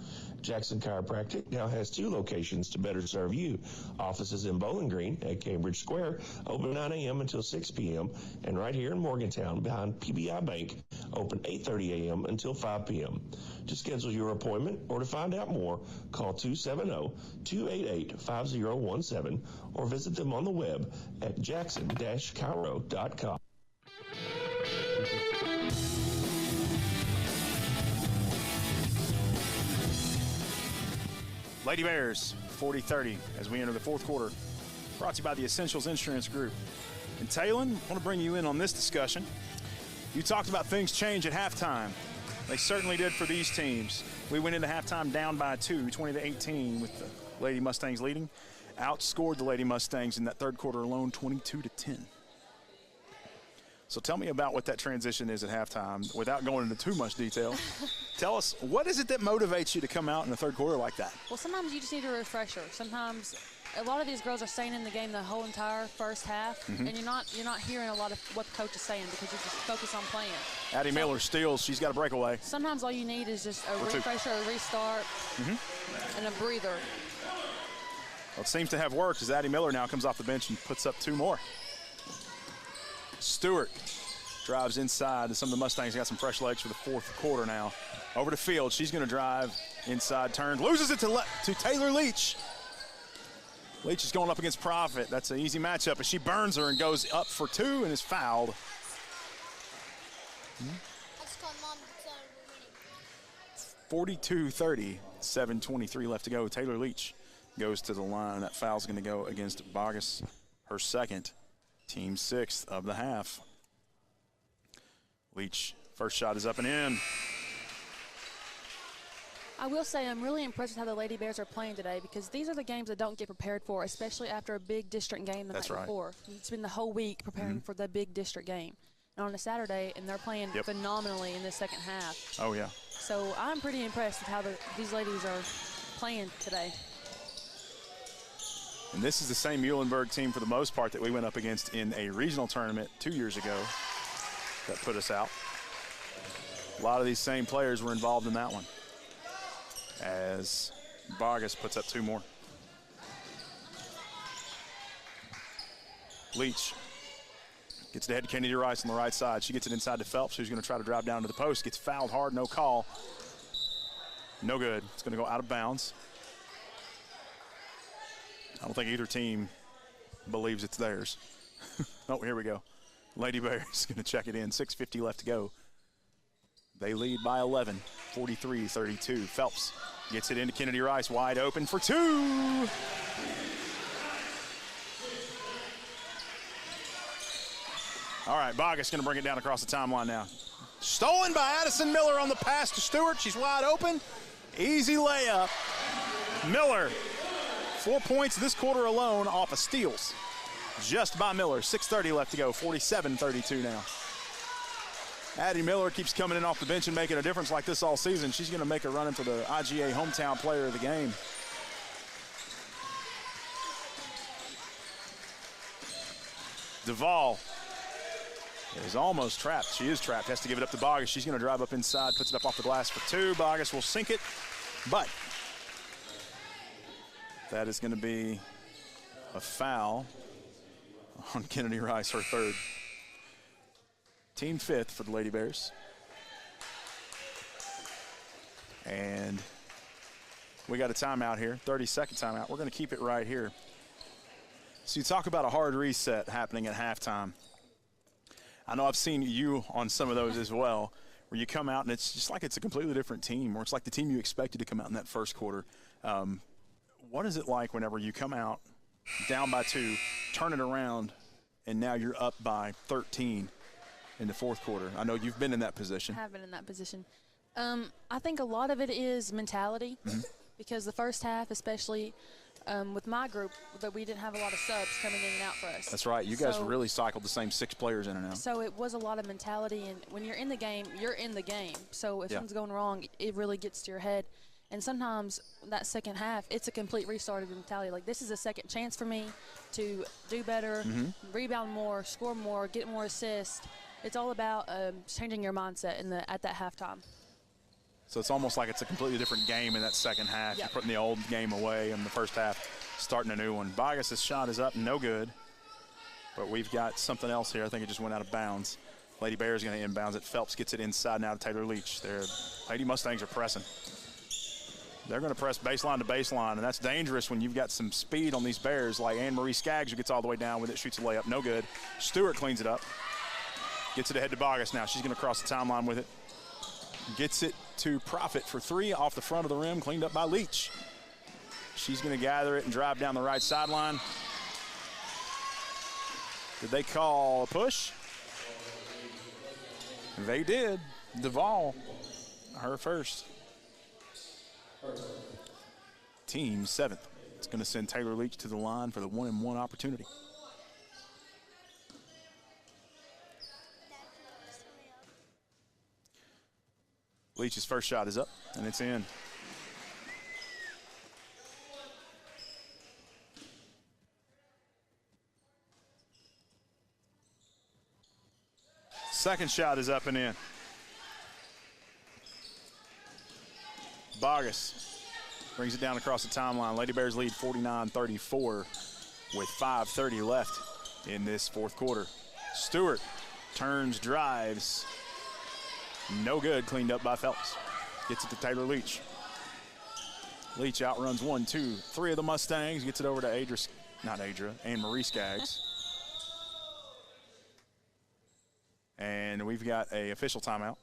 Jackson Chiropractic now has 2 locations to better serve you. Offices in Bowling Green at Cambridge Square, open 9 a.m. until 6 p.m., and right here in Morgantown behind PBI Bank, open 8:30 a.m. until 5 p.m. To schedule your appointment or to find out more, call 270-288-5017 or visit them on the web at jackson-chiro.com. Lady Bears, 40-30 as we enter the fourth quarter. Brought to you by the Essentials Insurance Group. And Taylon, I want to bring you in on this discussion. You talked about things change at halftime. They certainly did for these teams. We went into halftime down by 2, 20-18, with the Lady Mustangs leading. Outscored the Lady Mustangs in that third quarter alone, 22-10. So tell me about what that transition is at halftime without going into too much detail. Tell us, what is it that motivates you to come out in the third quarter like that? Well, sometimes you just need a refresher. Sometimes a lot of these girls are staying in the game the whole entire first half, and you're not hearing a lot of what the coach is saying because you're just focused on playing. Addie Miller steals. She's got a breakaway. Sometimes all you need is just a refresher, a restart, and a breather. Well, it seems to have worked as Addie Miller now comes off the bench and puts up 2 more. Stewart drives inside. Some of the Mustangs got some fresh legs for the fourth quarter now. Over to Field. She's going to drive inside, turn, loses it to Taylor Leach. Leach is going up against Profit. That's an easy matchup, but she burns her and goes up for 2 and is fouled. 42-30, 7:23 left to go. Taylor Leach goes to the line. That foul's going to go against Vargas, her second, team 6th of the half. Leach, first shot is up and in. I will say I'm really impressed with how the Lady Bears are playing today because these are the games that don't get prepared for, especially after a big district game the night before. It's been the whole week preparing for the big district game. And on a Saturday, and they're playing phenomenally in the second half. Oh, yeah. So I'm pretty impressed with how these ladies are playing today. And this is the same Muhlenberg team for the most part that we went up against in a regional tournament 2 years ago that put us out. A lot of these same players were involved in that one, as Vargas puts up 2 more. Leach gets it ahead to Kennedy Rice on the right side. She gets it inside to Phelps, who's going to try to drive down to the post. Gets fouled hard, no call. No good. It's going to go out of bounds. I don't think either team believes it's theirs. Oh, here we go. Lady Bears going to check it in. 6:50 left to go. They lead by 11, 43-32. Phelps gets it into Kennedy Rice, wide open for two. All right, Bogus going to bring it down across the timeline now. Stolen by Addison Miller on the pass to Stewart. She's wide open. Easy layup. Miller, 4 points this quarter alone off of steals. Just by Miller. 6:30 left to go. 47-32 now. Addie Miller keeps coming in off the bench and making a difference like this all season. She's going to make a run into the IGA hometown player of the game. Duvall is almost trapped. She is trapped. Has to give it up to Bogus. She's going to drive up inside, puts it up off the glass for two. Bogus will sink it, but that is going to be a foul on Kennedy Rice, her third. Team fifth for the Lady Bears. And we got a timeout here, 30-second timeout. We're going to keep it right here. So you talk about a hard reset happening at halftime. I know I've seen you on some of those as well, where you come out and it's just like it's a completely different team, or it's like the team you expected to come out in that first quarter. What is it like whenever you come out down by 2, turn it around, and now you're up by 13 in the fourth quarter? I know you've been in that position. I have been in that position. I think a lot of it is mentality, because the first half, especially with my group, that we didn't have a lot of subs coming in and out for us. That's right. You guys really cycled the same 6 players in and out. So it was a lot of mentality, and when you're in the game, you're in the game. So if something's going wrong, it really gets to your head. And sometimes that second half, it's a complete restart of mentality. Like, this is a second chance for me to do better, rebound more, score more, get more assists. It's all about changing your mindset at that halftime. So it's almost like it's a completely different game in that second half. You're putting the old game away in the first half, starting a new one. Bogus' shot is up, no good. But we've got something else here. I think it just went out of bounds. Lady Bears going to inbounds it. Phelps gets it inside now to Taylor Leach. Their Lady Mustangs are pressing. They're going to press baseline to baseline, and that's dangerous when you've got some speed on these Bears, like Anne-Marie Skaggs, who gets all the way down with it, shoots a layup, no good. Stewart cleans it up. Gets it ahead to Bogus now. She's going to cross the timeline with it. Gets it to Profit for 3 off the front of the rim, cleaned up by Leach. She's going to gather it and drive down the right sideline. Did they call a push? They did. Duvall, her first. Team 7th. It's going to send Taylor Leach to the line for the 1-and-1 opportunity. Leach's first shot is up, and it's in. Second shot is up and in. Bogus brings it down across the timeline. Lady Bears lead 49-34 with 5:30 left in this fourth quarter. Stewart turns, drives. No good, cleaned up by Phelps. Gets it to Taylor Leach. Leach outruns 1, 2, 3 of the Mustangs. Gets it over to Anne-Marie Skaggs. And we've got an official timeout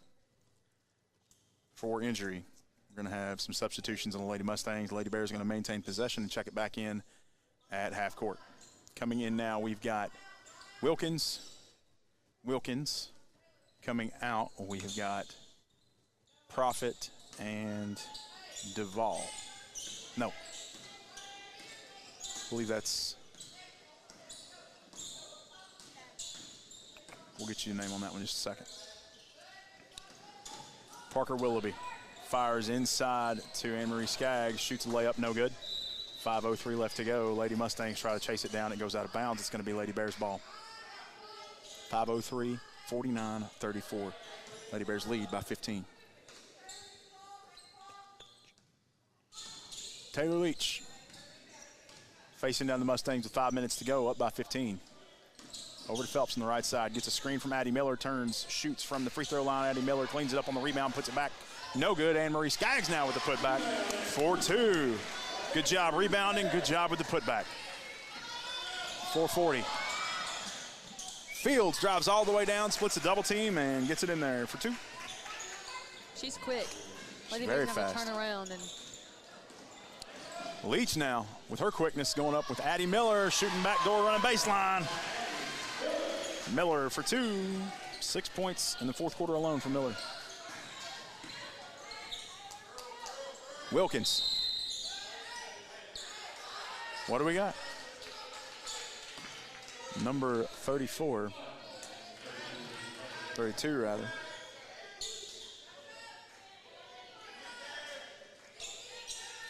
for injury. We're going to have some substitutions on the Lady Mustangs. The Lady Bears are going to maintain possession and check it back in at half court. Coming in now, we've got Wilkins. Coming out, we have got Profit and Duvall. No. I believe that's... We'll get you a name on that one in just a second. Parker Willoughby fires inside to Anne-Marie Skaggs, shoots a layup, no good. 5:03 left to go. Lady Mustangs try to chase it down. It goes out of bounds. It's going to be Lady Bears ball. 5:03, 49-34. Lady Bears lead by 15. Taylor Leach facing down the Mustangs with 5 minutes to go, up by 15. Over to Phelps on the right side. Gets a screen from Addie Miller. Turns, shoots from the free throw line. Addie Miller cleans it up on the rebound, puts it back. No good. Anne-Marie Skaggs now with the putback. 4-2. Good job rebounding. Good job with the putback. 4:40. Fields drives all the way down, splits a double team, and gets it in there for 2. She's quick. Lady very Bears have fast. to turn around and Leach now with her quickness going up with Addie Miller shooting backdoor running baseline. Miller for 2. 6 points in the fourth quarter alone for Miller. Wilkins. What do we got? Number 34. 32 rather.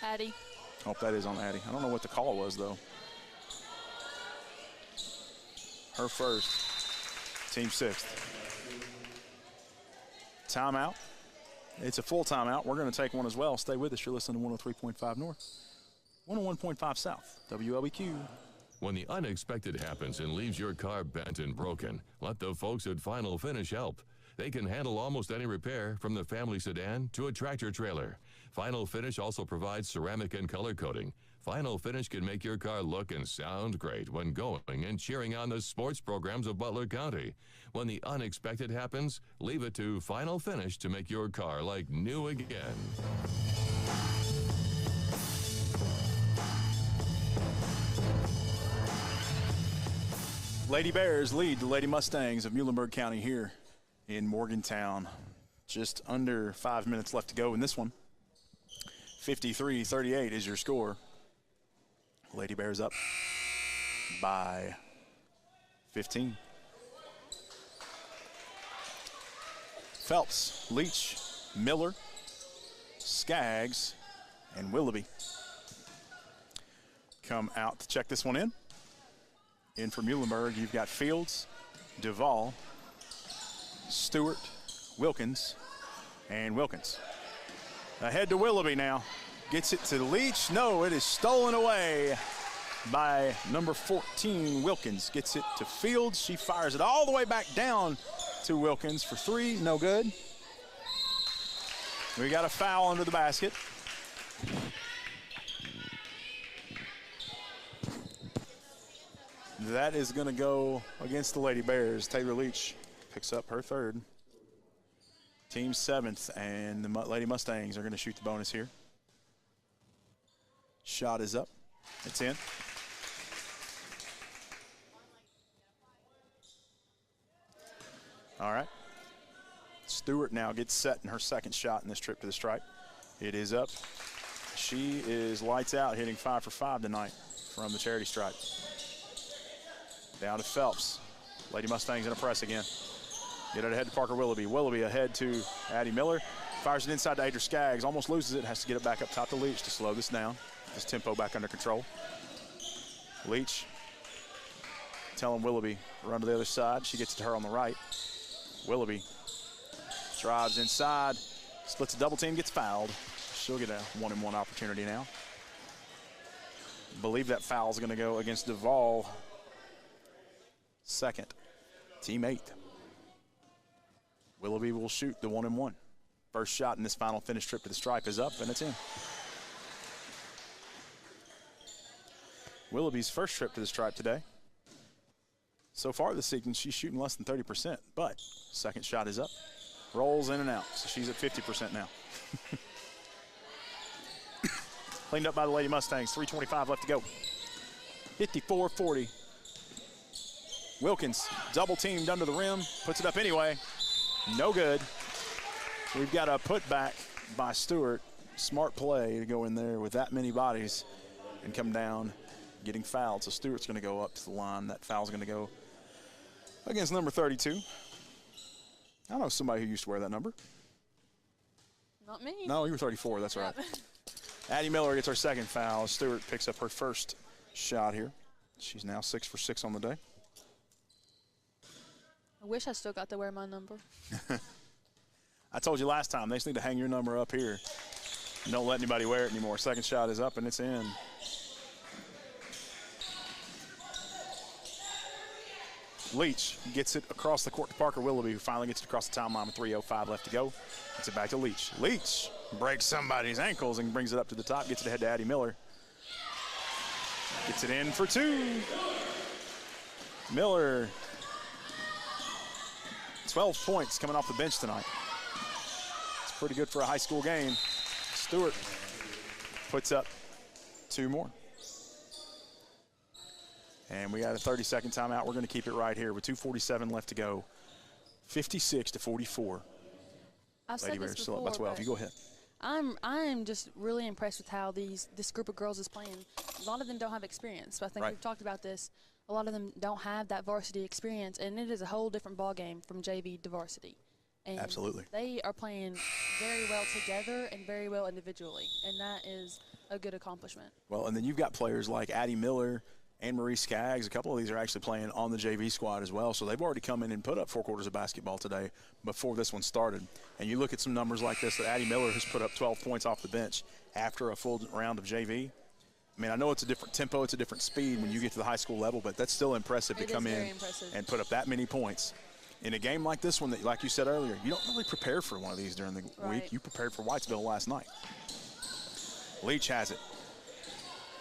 Addie. Hope that is on Addie. I don't know what the call was, though. Her first. Team 6th. Timeout. It's a full timeout. We're going to take one as well. Stay with us. You're listening to 103.5 North, 101.5 South, WLBQ. When the unexpected happens and leaves your car bent and broken, let the folks at Final Finish help. They can handle almost any repair, from the family sedan to a tractor trailer. Final Finish also provides ceramic and color coating. Final Finish can make your car look and sound great when going and cheering on the sports programs of Butler County. When the unexpected happens, leave it to Final Finish to make your car like new again. Lady Bears lead the Lady Mustangs of Muhlenberg County here in Morgantown. Just under 5 minutes left to go in this one. 53-38 is your score. Lady Bears up by 15. Phelps, Leach, Miller, Skaggs, and Willoughby come out to check this one in. In for Muhlenberg, you've got Fields, Duvall, Stewart, Wilkins, and Wilkins. Ahead to Willoughby now. Gets it to Leach. No, it is stolen away by number 14, Wilkins. Gets it to Fields. She fires it all the way back down to Wilkins for 3. No good. We got a foul under the basket. That is going to go against the Lady Bears. Taylor Leach picks up her 3rd. Team 7th, and the Lady Mustangs are going to shoot the bonus here. Shot is up. It's in. All right. Stewart now gets set in her 2nd shot in this trip to the stripe. It is up. She is lights out, hitting 5 for 5 tonight from the charity stripe. Down to Phelps. Lady Mustangs in a press again. Get it ahead to Parker Willoughby. Willoughby ahead to Addie Miller. Fires it inside to Adria Skaggs. Almost loses it. Has to get it back up top to Leach to slow this down. His tempo back under control. Leach telling Willoughby, run to the other side. She gets it to her on the right. Willoughby drives inside. Splits a double team, gets fouled. She'll get a 1-and-1 opportunity now. Believe that foul is going to go against Duvall. 2nd. Team 8th. Willoughby will shoot the 1-and-1. First shot in this Final Finish trip to the stripe is up, and it's in. Willoughby's first trip to the stripe today. So far this season, she's shooting less than 30%, but 2nd shot is up. Rolls in and out, so she's at 50% now. Cleaned up by the Lady Mustangs, 3:25 left to go. 54-40. Wilkins, double teamed under the rim, puts it up anyway. No good. We've got a putback by Stewart. Smart play to go in there with that many bodies and come down getting fouled. So Stewart's going to go up to the line. That foul's going to go against number 32. I know somebody who used to wear that number. Not me. No, you were 34. That's right. Addie Miller gets her 2nd foul. Stewart picks up her 1st shot here. She's now 6 for 6 on the day. I wish I still got to wear my number. I told you last time, they just need to hang your number up here. Don't let anybody wear it anymore. 2nd shot is up, and it's in. Leach gets it across the court to Parker Willoughby, who finally gets it across the timeline with 3:05 left to go. Gets it back to Leach. Leach breaks somebody's ankles and brings it up to the top, gets it ahead to Addie Miller. Gets it in for 2. Miller, 12 points coming off the bench tonight. It's pretty good for a high school game. Stewart puts up 2 more. And we got a 30-second timeout. We're going to keep it right here with 2:47 left to go. 56-44. Lady Bears still up by 12. You go ahead. I'm just really impressed with how this group of girls is playing. A lot of them don't have experience. So I think we've talked about this. A lot of them don't have that varsity experience, and it is a whole different ballgame from JV to varsity. And absolutely. They are playing very well together and very well individually, and that is a good accomplishment. Well, and then you've got players like Addie Miller, Anne-Marie Skaggs. A couple of these are actually playing on the JV squad as well, so they've already come in and put up 4 quarters of basketball today before this one started. And you look at some numbers like this, that Addie Miller has put up 12 points off the bench after a full round of JV. I mean, I know it's a different tempo, it's a different speed when you get to the high school level, but that's still impressive to come in and put up that many points. In a game like this one, that, like you said earlier, you don't really prepare for one of these during the week. You prepared for Whitesville last night. Leach has it.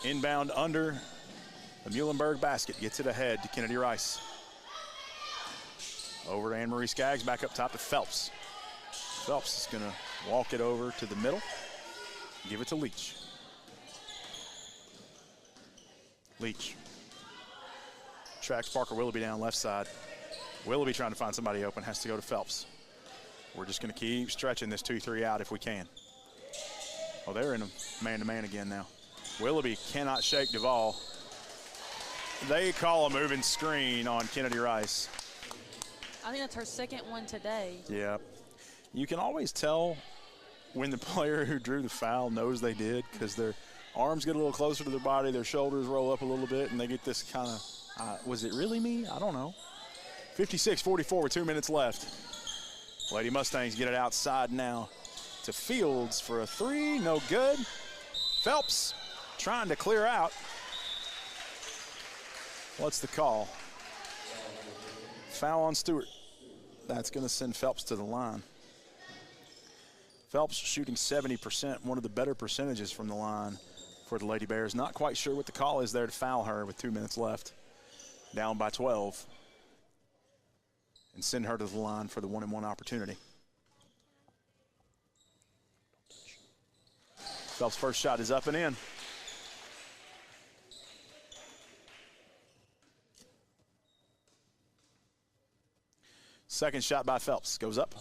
Inbound under the Muhlenberg basket, gets it ahead to Kennedy Rice. Over to Anne-Marie Skaggs, back up top to Phelps. Phelps is going to walk it over to the middle, give it to Leach. Leach tracks Parker Willoughby down left side. Willoughby trying to find somebody open, has to go to Phelps. We're just going to keep stretching this 2-3 out if we can. Oh, they're in a man-to-man again now. Willoughby cannot shake Duvall. They call a moving screen on Kennedy Rice. I think that's her second one today. Yeah. You can always tell when the player who drew the foul knows they did, because their arms get a little closer to their body, their shoulders roll up a little bit, and they get this kind of, was it really me? I don't know. 56-44 with 2 minutes left. Lady Mustangs get it outside now to Fields for a 3, no good. Phelps trying to clear out. What's the call? Foul on Stewart. That's going to send Phelps to the line. Phelps shooting 70%, one of the better percentages from the line for the Lady Bears. Not quite sure what the call is there to foul her with 2 minutes left. Down by 12. And send her to the line for the 1-and-1 opportunity. Phelps' first shot is up and in. Second shot by Phelps goes up.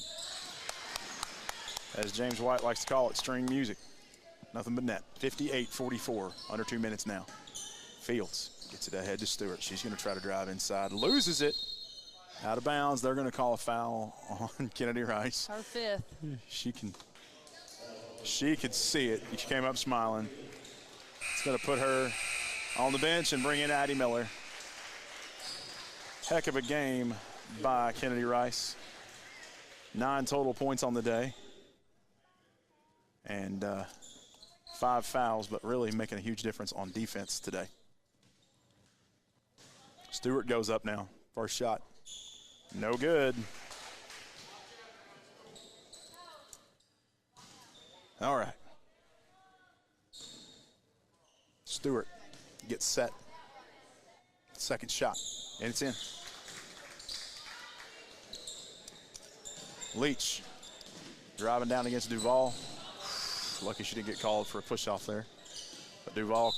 As James White likes to call it, string music. Nothing but net. 58-44, under 2 minutes now. Fields gets it ahead to Stewart. She's going to try to drive inside, loses it. Out of bounds. They're going to call a foul on Kennedy Rice. Her 5th. She could see it. She came up smiling. It's going to put her on the bench and bring in Addie Miller. Heck of a game by Kennedy Rice. 9 total points on the day. And 5 fouls, but really making a huge difference on defense today. Stewart goes up now. First shot. No good. All right. Stewart gets set. Second shot, and it's in. Leach driving down against Duvall. Lucky she didn't get called for a push-off there. But Duvall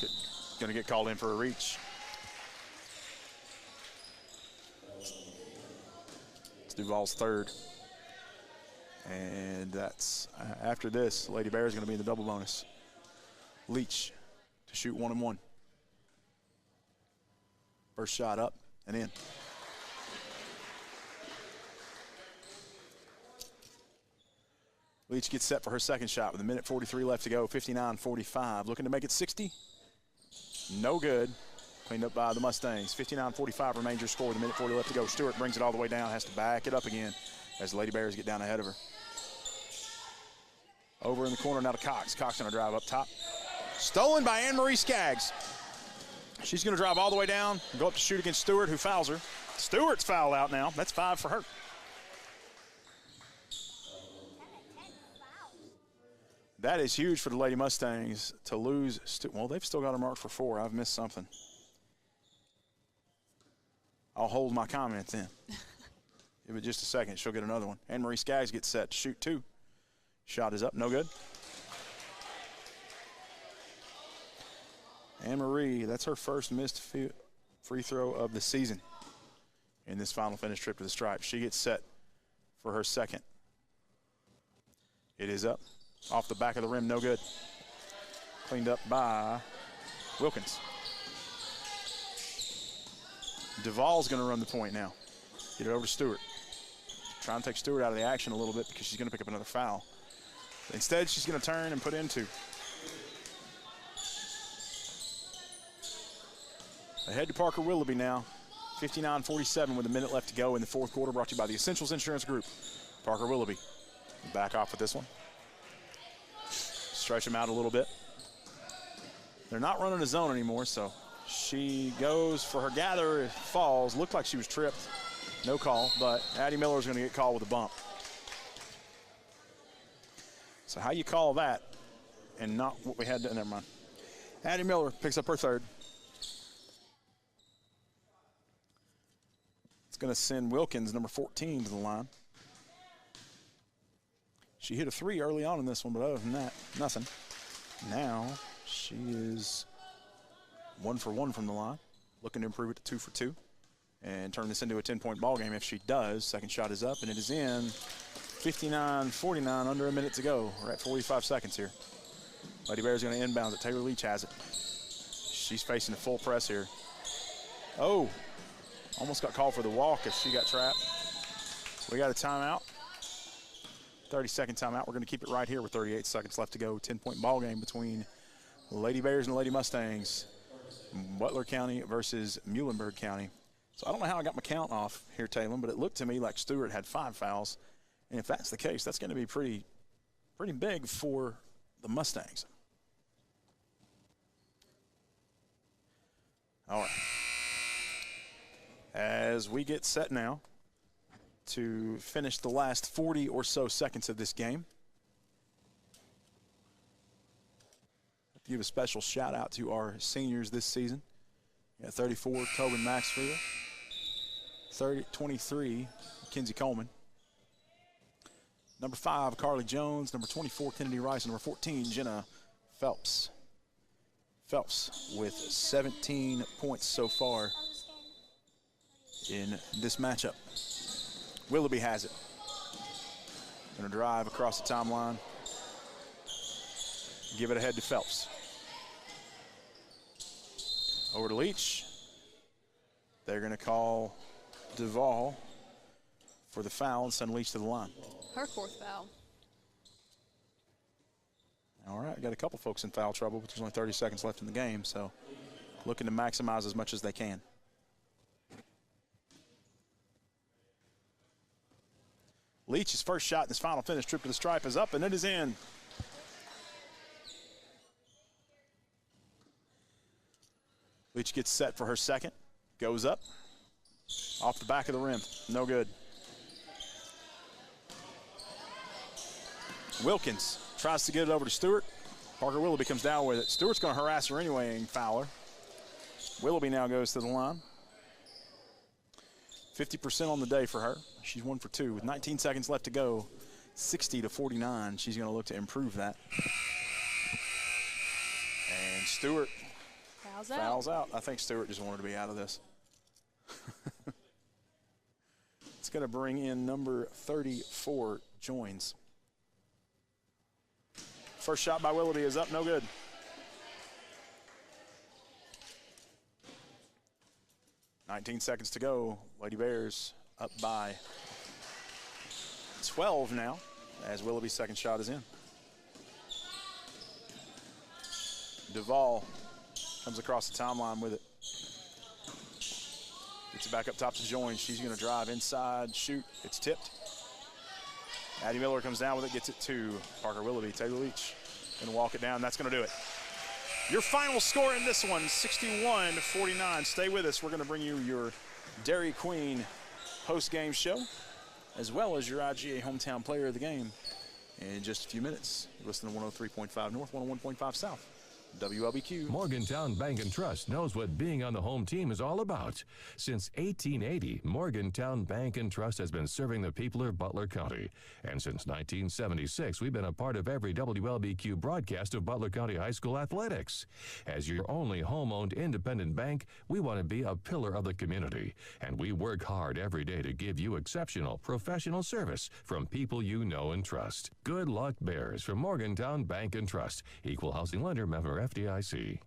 going to get called in for a reach. It's Duvall's 3rd. And that's, after this, Lady Bears is going to be in the double bonus. Leach to shoot 1-and-1. First shot up and in. Leach gets set for her second shot with 1:43 left to go, 59-45. Looking to make it 60. No good. Cleaned up by the Mustangs. 59-45 remains your score with 1:40 left to go. Stewart brings it all the way down, has to back it up again as the Lady Bears get down ahead of her. Over in the corner now to Cox. Cox going to drive up top. Stolen by Anne-Marie Skaggs. She's going to drive all the way down and go up to shoot against Stewart, who fouls her. Stewart's fouled out now. That's 5 for her. That is huge for the Lady Mustangs to lose. Well, they've still got her marked for 4. I've missed something. I'll hold my comments in. Give it just a second. She'll get another one. Anne-Marie Skaggs gets set to shoot 2. Shot is up. No good. Anne-Marie, that's her first missed free throw of the season in this final finish trip to the stripe. She gets set for her second. It is up. Off the back of the rim, no good. Cleaned up by Wilkins. Duvall's going to run the point now. Get it over to Stewart. Trying to take Stewart out of the action a little bit because she's going to pick up another foul. Instead, she's going to turn and put in 2. Ahead to Parker Willoughby now. 59-47 with a minute left to go in the fourth quarter, brought to you by the Essentials Insurance Group. Parker Willoughby. Back off with this one. Stretch him out a little bit. They're not running a zone anymore, so she goes for her gather, falls. Looked like she was tripped. No call, but Addie Miller is going to get called with a bump. So how you call that and not what we had to, never mind. Addie Miller picks up her third. It's going to send Wilkins, number 14, to the line. She hit a 3 early on in this one, but other than that, nothing. Now she is 1 for 1 from the line, looking to improve it to 2 for 2 and turn this into a 10-point ball game. If she does, second shot is up, and it is in. 59-49, under a minute to go. We're at 45 seconds here. Lady Bears going to inbound it. Taylor Leach has it. She's facing a full press here. Oh, almost got called for the walk if she got trapped. We got a timeout. 30-second timeout. We're going to keep it right here with 38 seconds left to go. 10-point ball game between Lady Bears and Lady Mustangs. Butler County versus Muhlenberg County. So I don't know how I got my count off here, Taylor, but it looked to me like Stewart had 5 fouls. And if that's the case, that's going to be pretty big for the Mustangs. All right. As we get set now to finish the last 40 or so seconds of this game. I'll give a special shout out to our seniors this season. We got 34, Tobin Maxfield. 23, Kenzie Coleman. Number 5, Carly Jones. Number 24, Kennedy Rice. And number 14, Jenna Phelps. Phelps with 17 points so far in this matchup. Willoughby has it. Going to drive across the timeline. Give it ahead to Phelps. Over to Leach. They're going to call Duvall for the foul and send Leach to the line. Her 4th foul. All right, got a couple folks in foul trouble, but there's only 30 seconds left in the game, so looking to maximize as much as they can. Leach's first shot in this final finish trip to the stripe is up, and it is in. Leach gets set for her second. Goes up. Off the back of the rim. No good. Wilkins tries to get it over to Stewart. Parker Willoughby comes down with it. Stewart's going to harass her anyway and foul her. Willoughby now goes to the line. 50% on the day for her. She's 1 for 2 with 19 seconds left to go. 60-49. She's going to look to improve that. And Stewart fouls out. I think Stewart just wanted to be out of this. It's going to bring in number 34, Joins. First shot by Willoughby is up, no good. $19 seconds to go. Lady Bears up by 12 now as Willoughby's second shot is in. Duvall comes across the timeline with it. Gets it back up top to Joins. She's going to drive inside, shoot. It's tipped. Addie Miller comes down with it, gets it to Parker Willoughby. Taylor Leach going to walk it down. That's going to do it. Your final score in this one, 61-49. Stay with us. We're going to bring you your Dairy Queen post-game show, as well as your IGA Hometown Player of the Game in just a few minutes. You're listening to 103.5 North, 101.5 South. WLBQ. Morgantown Bank and Trust knows what being on the home team is all about. Since 1880, Morgantown Bank and Trust has been serving the people of Butler County. And since 1976, we've been a part of every WLBQ broadcast of Butler County High School athletics. As your only home-owned independent bank, we want to be a pillar of the community. And we work hard every day to give you exceptional professional service from people you know and trust. Good luck, Bears, from Morgantown Bank and Trust. Equal housing lender, member FDIC.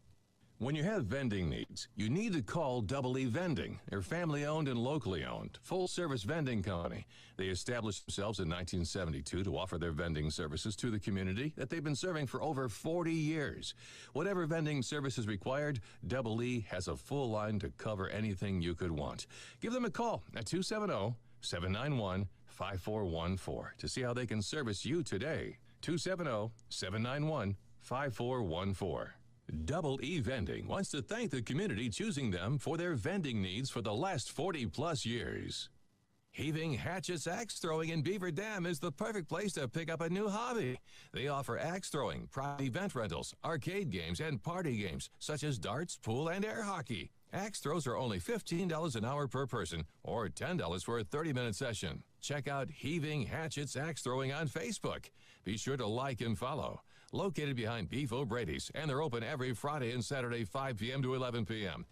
When you have vending needs, you need to call Double E Vending. They're family-owned and locally owned, full-service vending company. They established themselves in 1972 to offer their vending services to the community that they've been serving for over 40 years. Whatever vending service is required, Double E has a full line to cover anything you could want. Give them a call at 270-791-5414 to see how they can service you today. 270-791-5414. Double E Vending wants to thank the community choosing them for their vending needs for the last 40-plus years. Heaving Hatchets Axe Throwing in Beaver Dam is the perfect place to pick up a new hobby. They offer axe throwing, private event rentals, arcade games, and party games, such as darts, pool, and air hockey. Axe throws are only $15 an hour per person, or $10 for a 30-minute session. Check out Heaving Hatchets Axe Throwing on Facebook. Be sure to like and follow. Located behind Beef O'Brady's, and they're open every Friday and Saturday, 5 p.m. to 11 p.m.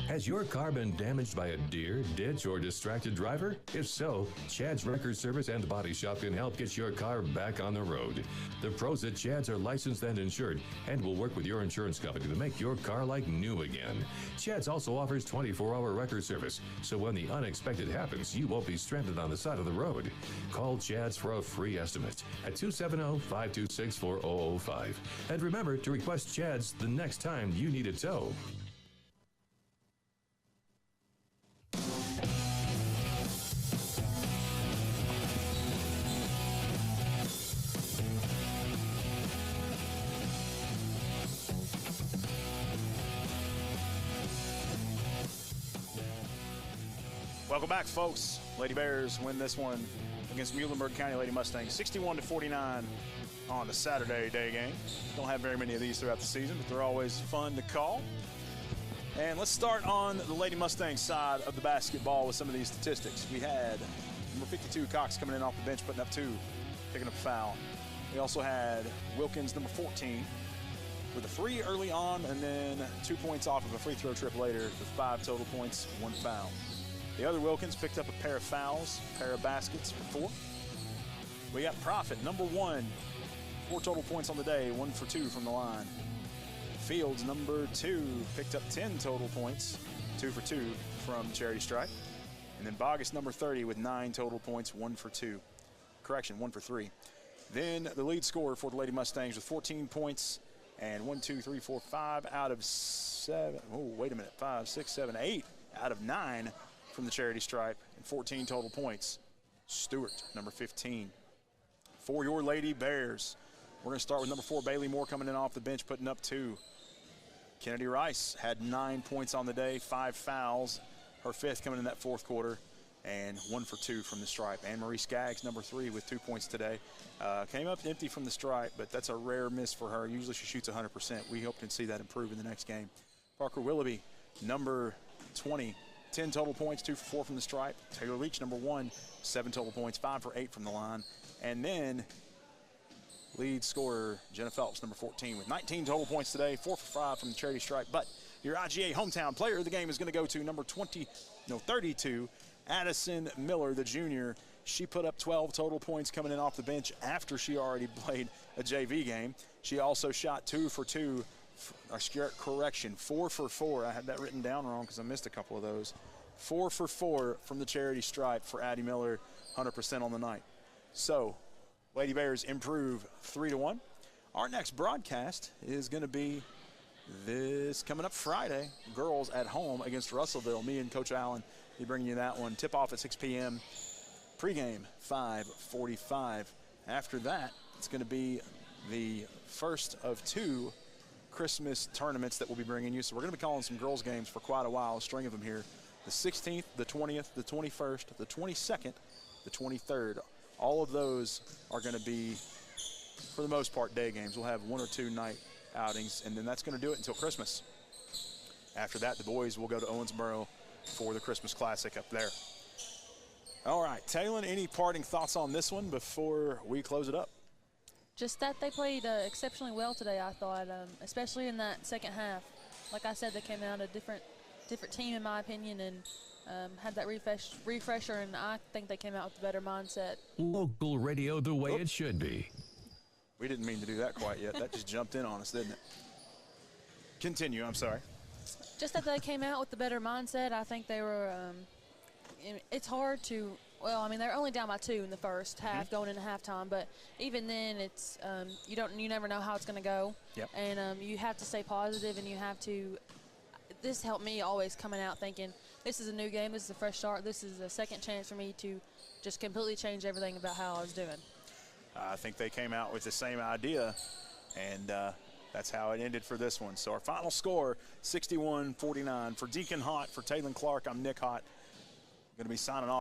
Has your car been damaged by a deer, ditch, or distracted driver? If so, Chad's Record Service and Body Shop can help get your car back on the road. The pros at Chad's are licensed and insured and will work with your insurance company to make your car like new again. Chad's also offers 24-hour record service, so when the unexpected happens, you won't be stranded on the side of the road. Call Chad's for a free estimate at 270-526-4005. And remember to request Chad's the next time you need a tow. Welcome back, folks. Lady Bears win this one against Muhlenberg County Lady Mustangs, 61-49 on the Saturday day game. Don't have very many of these throughout the season, but they're always fun to call. And let's start on the Lady Mustangs side of the basketball with some of these statistics. We had number 52, Cox, coming in off the bench, putting up 2, picking up a foul. We also had Wilkins, number 14, with a 3 early on, and then 2 points off of a free throw trip later with 5 total points, 1 foul. The other Wilkins picked up a pair of fouls, a pair of baskets for 4. We got Profit, number 1, 4 total points on the day, 1 for 2 from the line. Fields, number 2, picked up 10 total points, 2 for 2 from Charity Stripe. And then Bogus, number 30, with 9 total points, 1 for 2. Correction, 1 for 3. Then the lead scorer for the Lady Mustangs with 14 points and 5 out of 7. Oh, wait a minute. 5, 6, 7, 8 out of 9 from the Charity Stripe and 14 total points. Stewart, number 15. For your Lady Bears, we're going to start with number 4, Bailey Moore, coming in off the bench, putting up 2. Kennedy Rice had 9 points on the day, 5 fouls, her 5th coming in that 4th quarter, and 1 for 2 from the stripe. Anne-Marie Skaggs, number 3, with 2 points today. Came up empty from the stripe, but that's a rare miss for her. Usually she shoots 100%. We hope to see that improve in the next game. Parker Willoughby, number 20, 10 total points, 2 for 4 from the stripe. Taylor Leach, number 1, 7 total points, 5 for 8 from the line. And then lead scorer Jenna Phelps, number 14, with 19 total points today, 4 for 5 from the Charity Stripe. But your IGA hometown player of the game is going to go to number 32, Addison Miller, the junior. She put up 12 total points coming in off the bench after she already played a JV game. She also shot 2 for 2. Correction, 4 for 4. I had that written down wrong because I missed a couple of those. 4 for 4 from the Charity Stripe for Addie Miller, 100% on the night. So, Lady Bears improve 3-1. Our next broadcast is going to be this coming up Friday. Girls at home against Russellville. Me and Coach Allen will be bringing you that one. Tip off at 6 p.m. Pregame 5:45. After that, it's going to be the first of 2 Christmas tournaments that we'll be bringing you. So we're going to be calling some girls games for quite a while, a string of them here the 16th, the 20th, the 21st, the 22nd, the 23rd. All of those are going to be, for the most part, day games. We'll have 1 or 2 night outings, and then that's going to do it until Christmas. After that, the boys will go to Owensboro for the Christmas Classic up there. All right, Taylor, any parting thoughts on this one before we close it up? Just that they played exceptionally well today, I thought, especially in that second half. Like I said, they came out a different team, in my opinion, and had that refresher, and I think they came out with a better mindset. Local radio the way it should be. We didn't mean to do that quite yet. That just jumped in on us, didn't it? Continue, I'm sorry. Just that they came out with the better mindset. I think they were it's hard to, well, I mean, they're only down by 2 in the first half going into halftime, but even then it's you never know how it's going to go. Yep. And you have to stay positive, and you have to, this helped me always coming out thinking, this is a new game, this is a fresh start, this is a second chance for me to just completely change everything about how I was doing. I think they came out with the same idea, and that's how it ended for this one. So our final score, 61-49. For Deacon Hott, for Taylor Clark, I'm Nick Hott. Going to be signing off.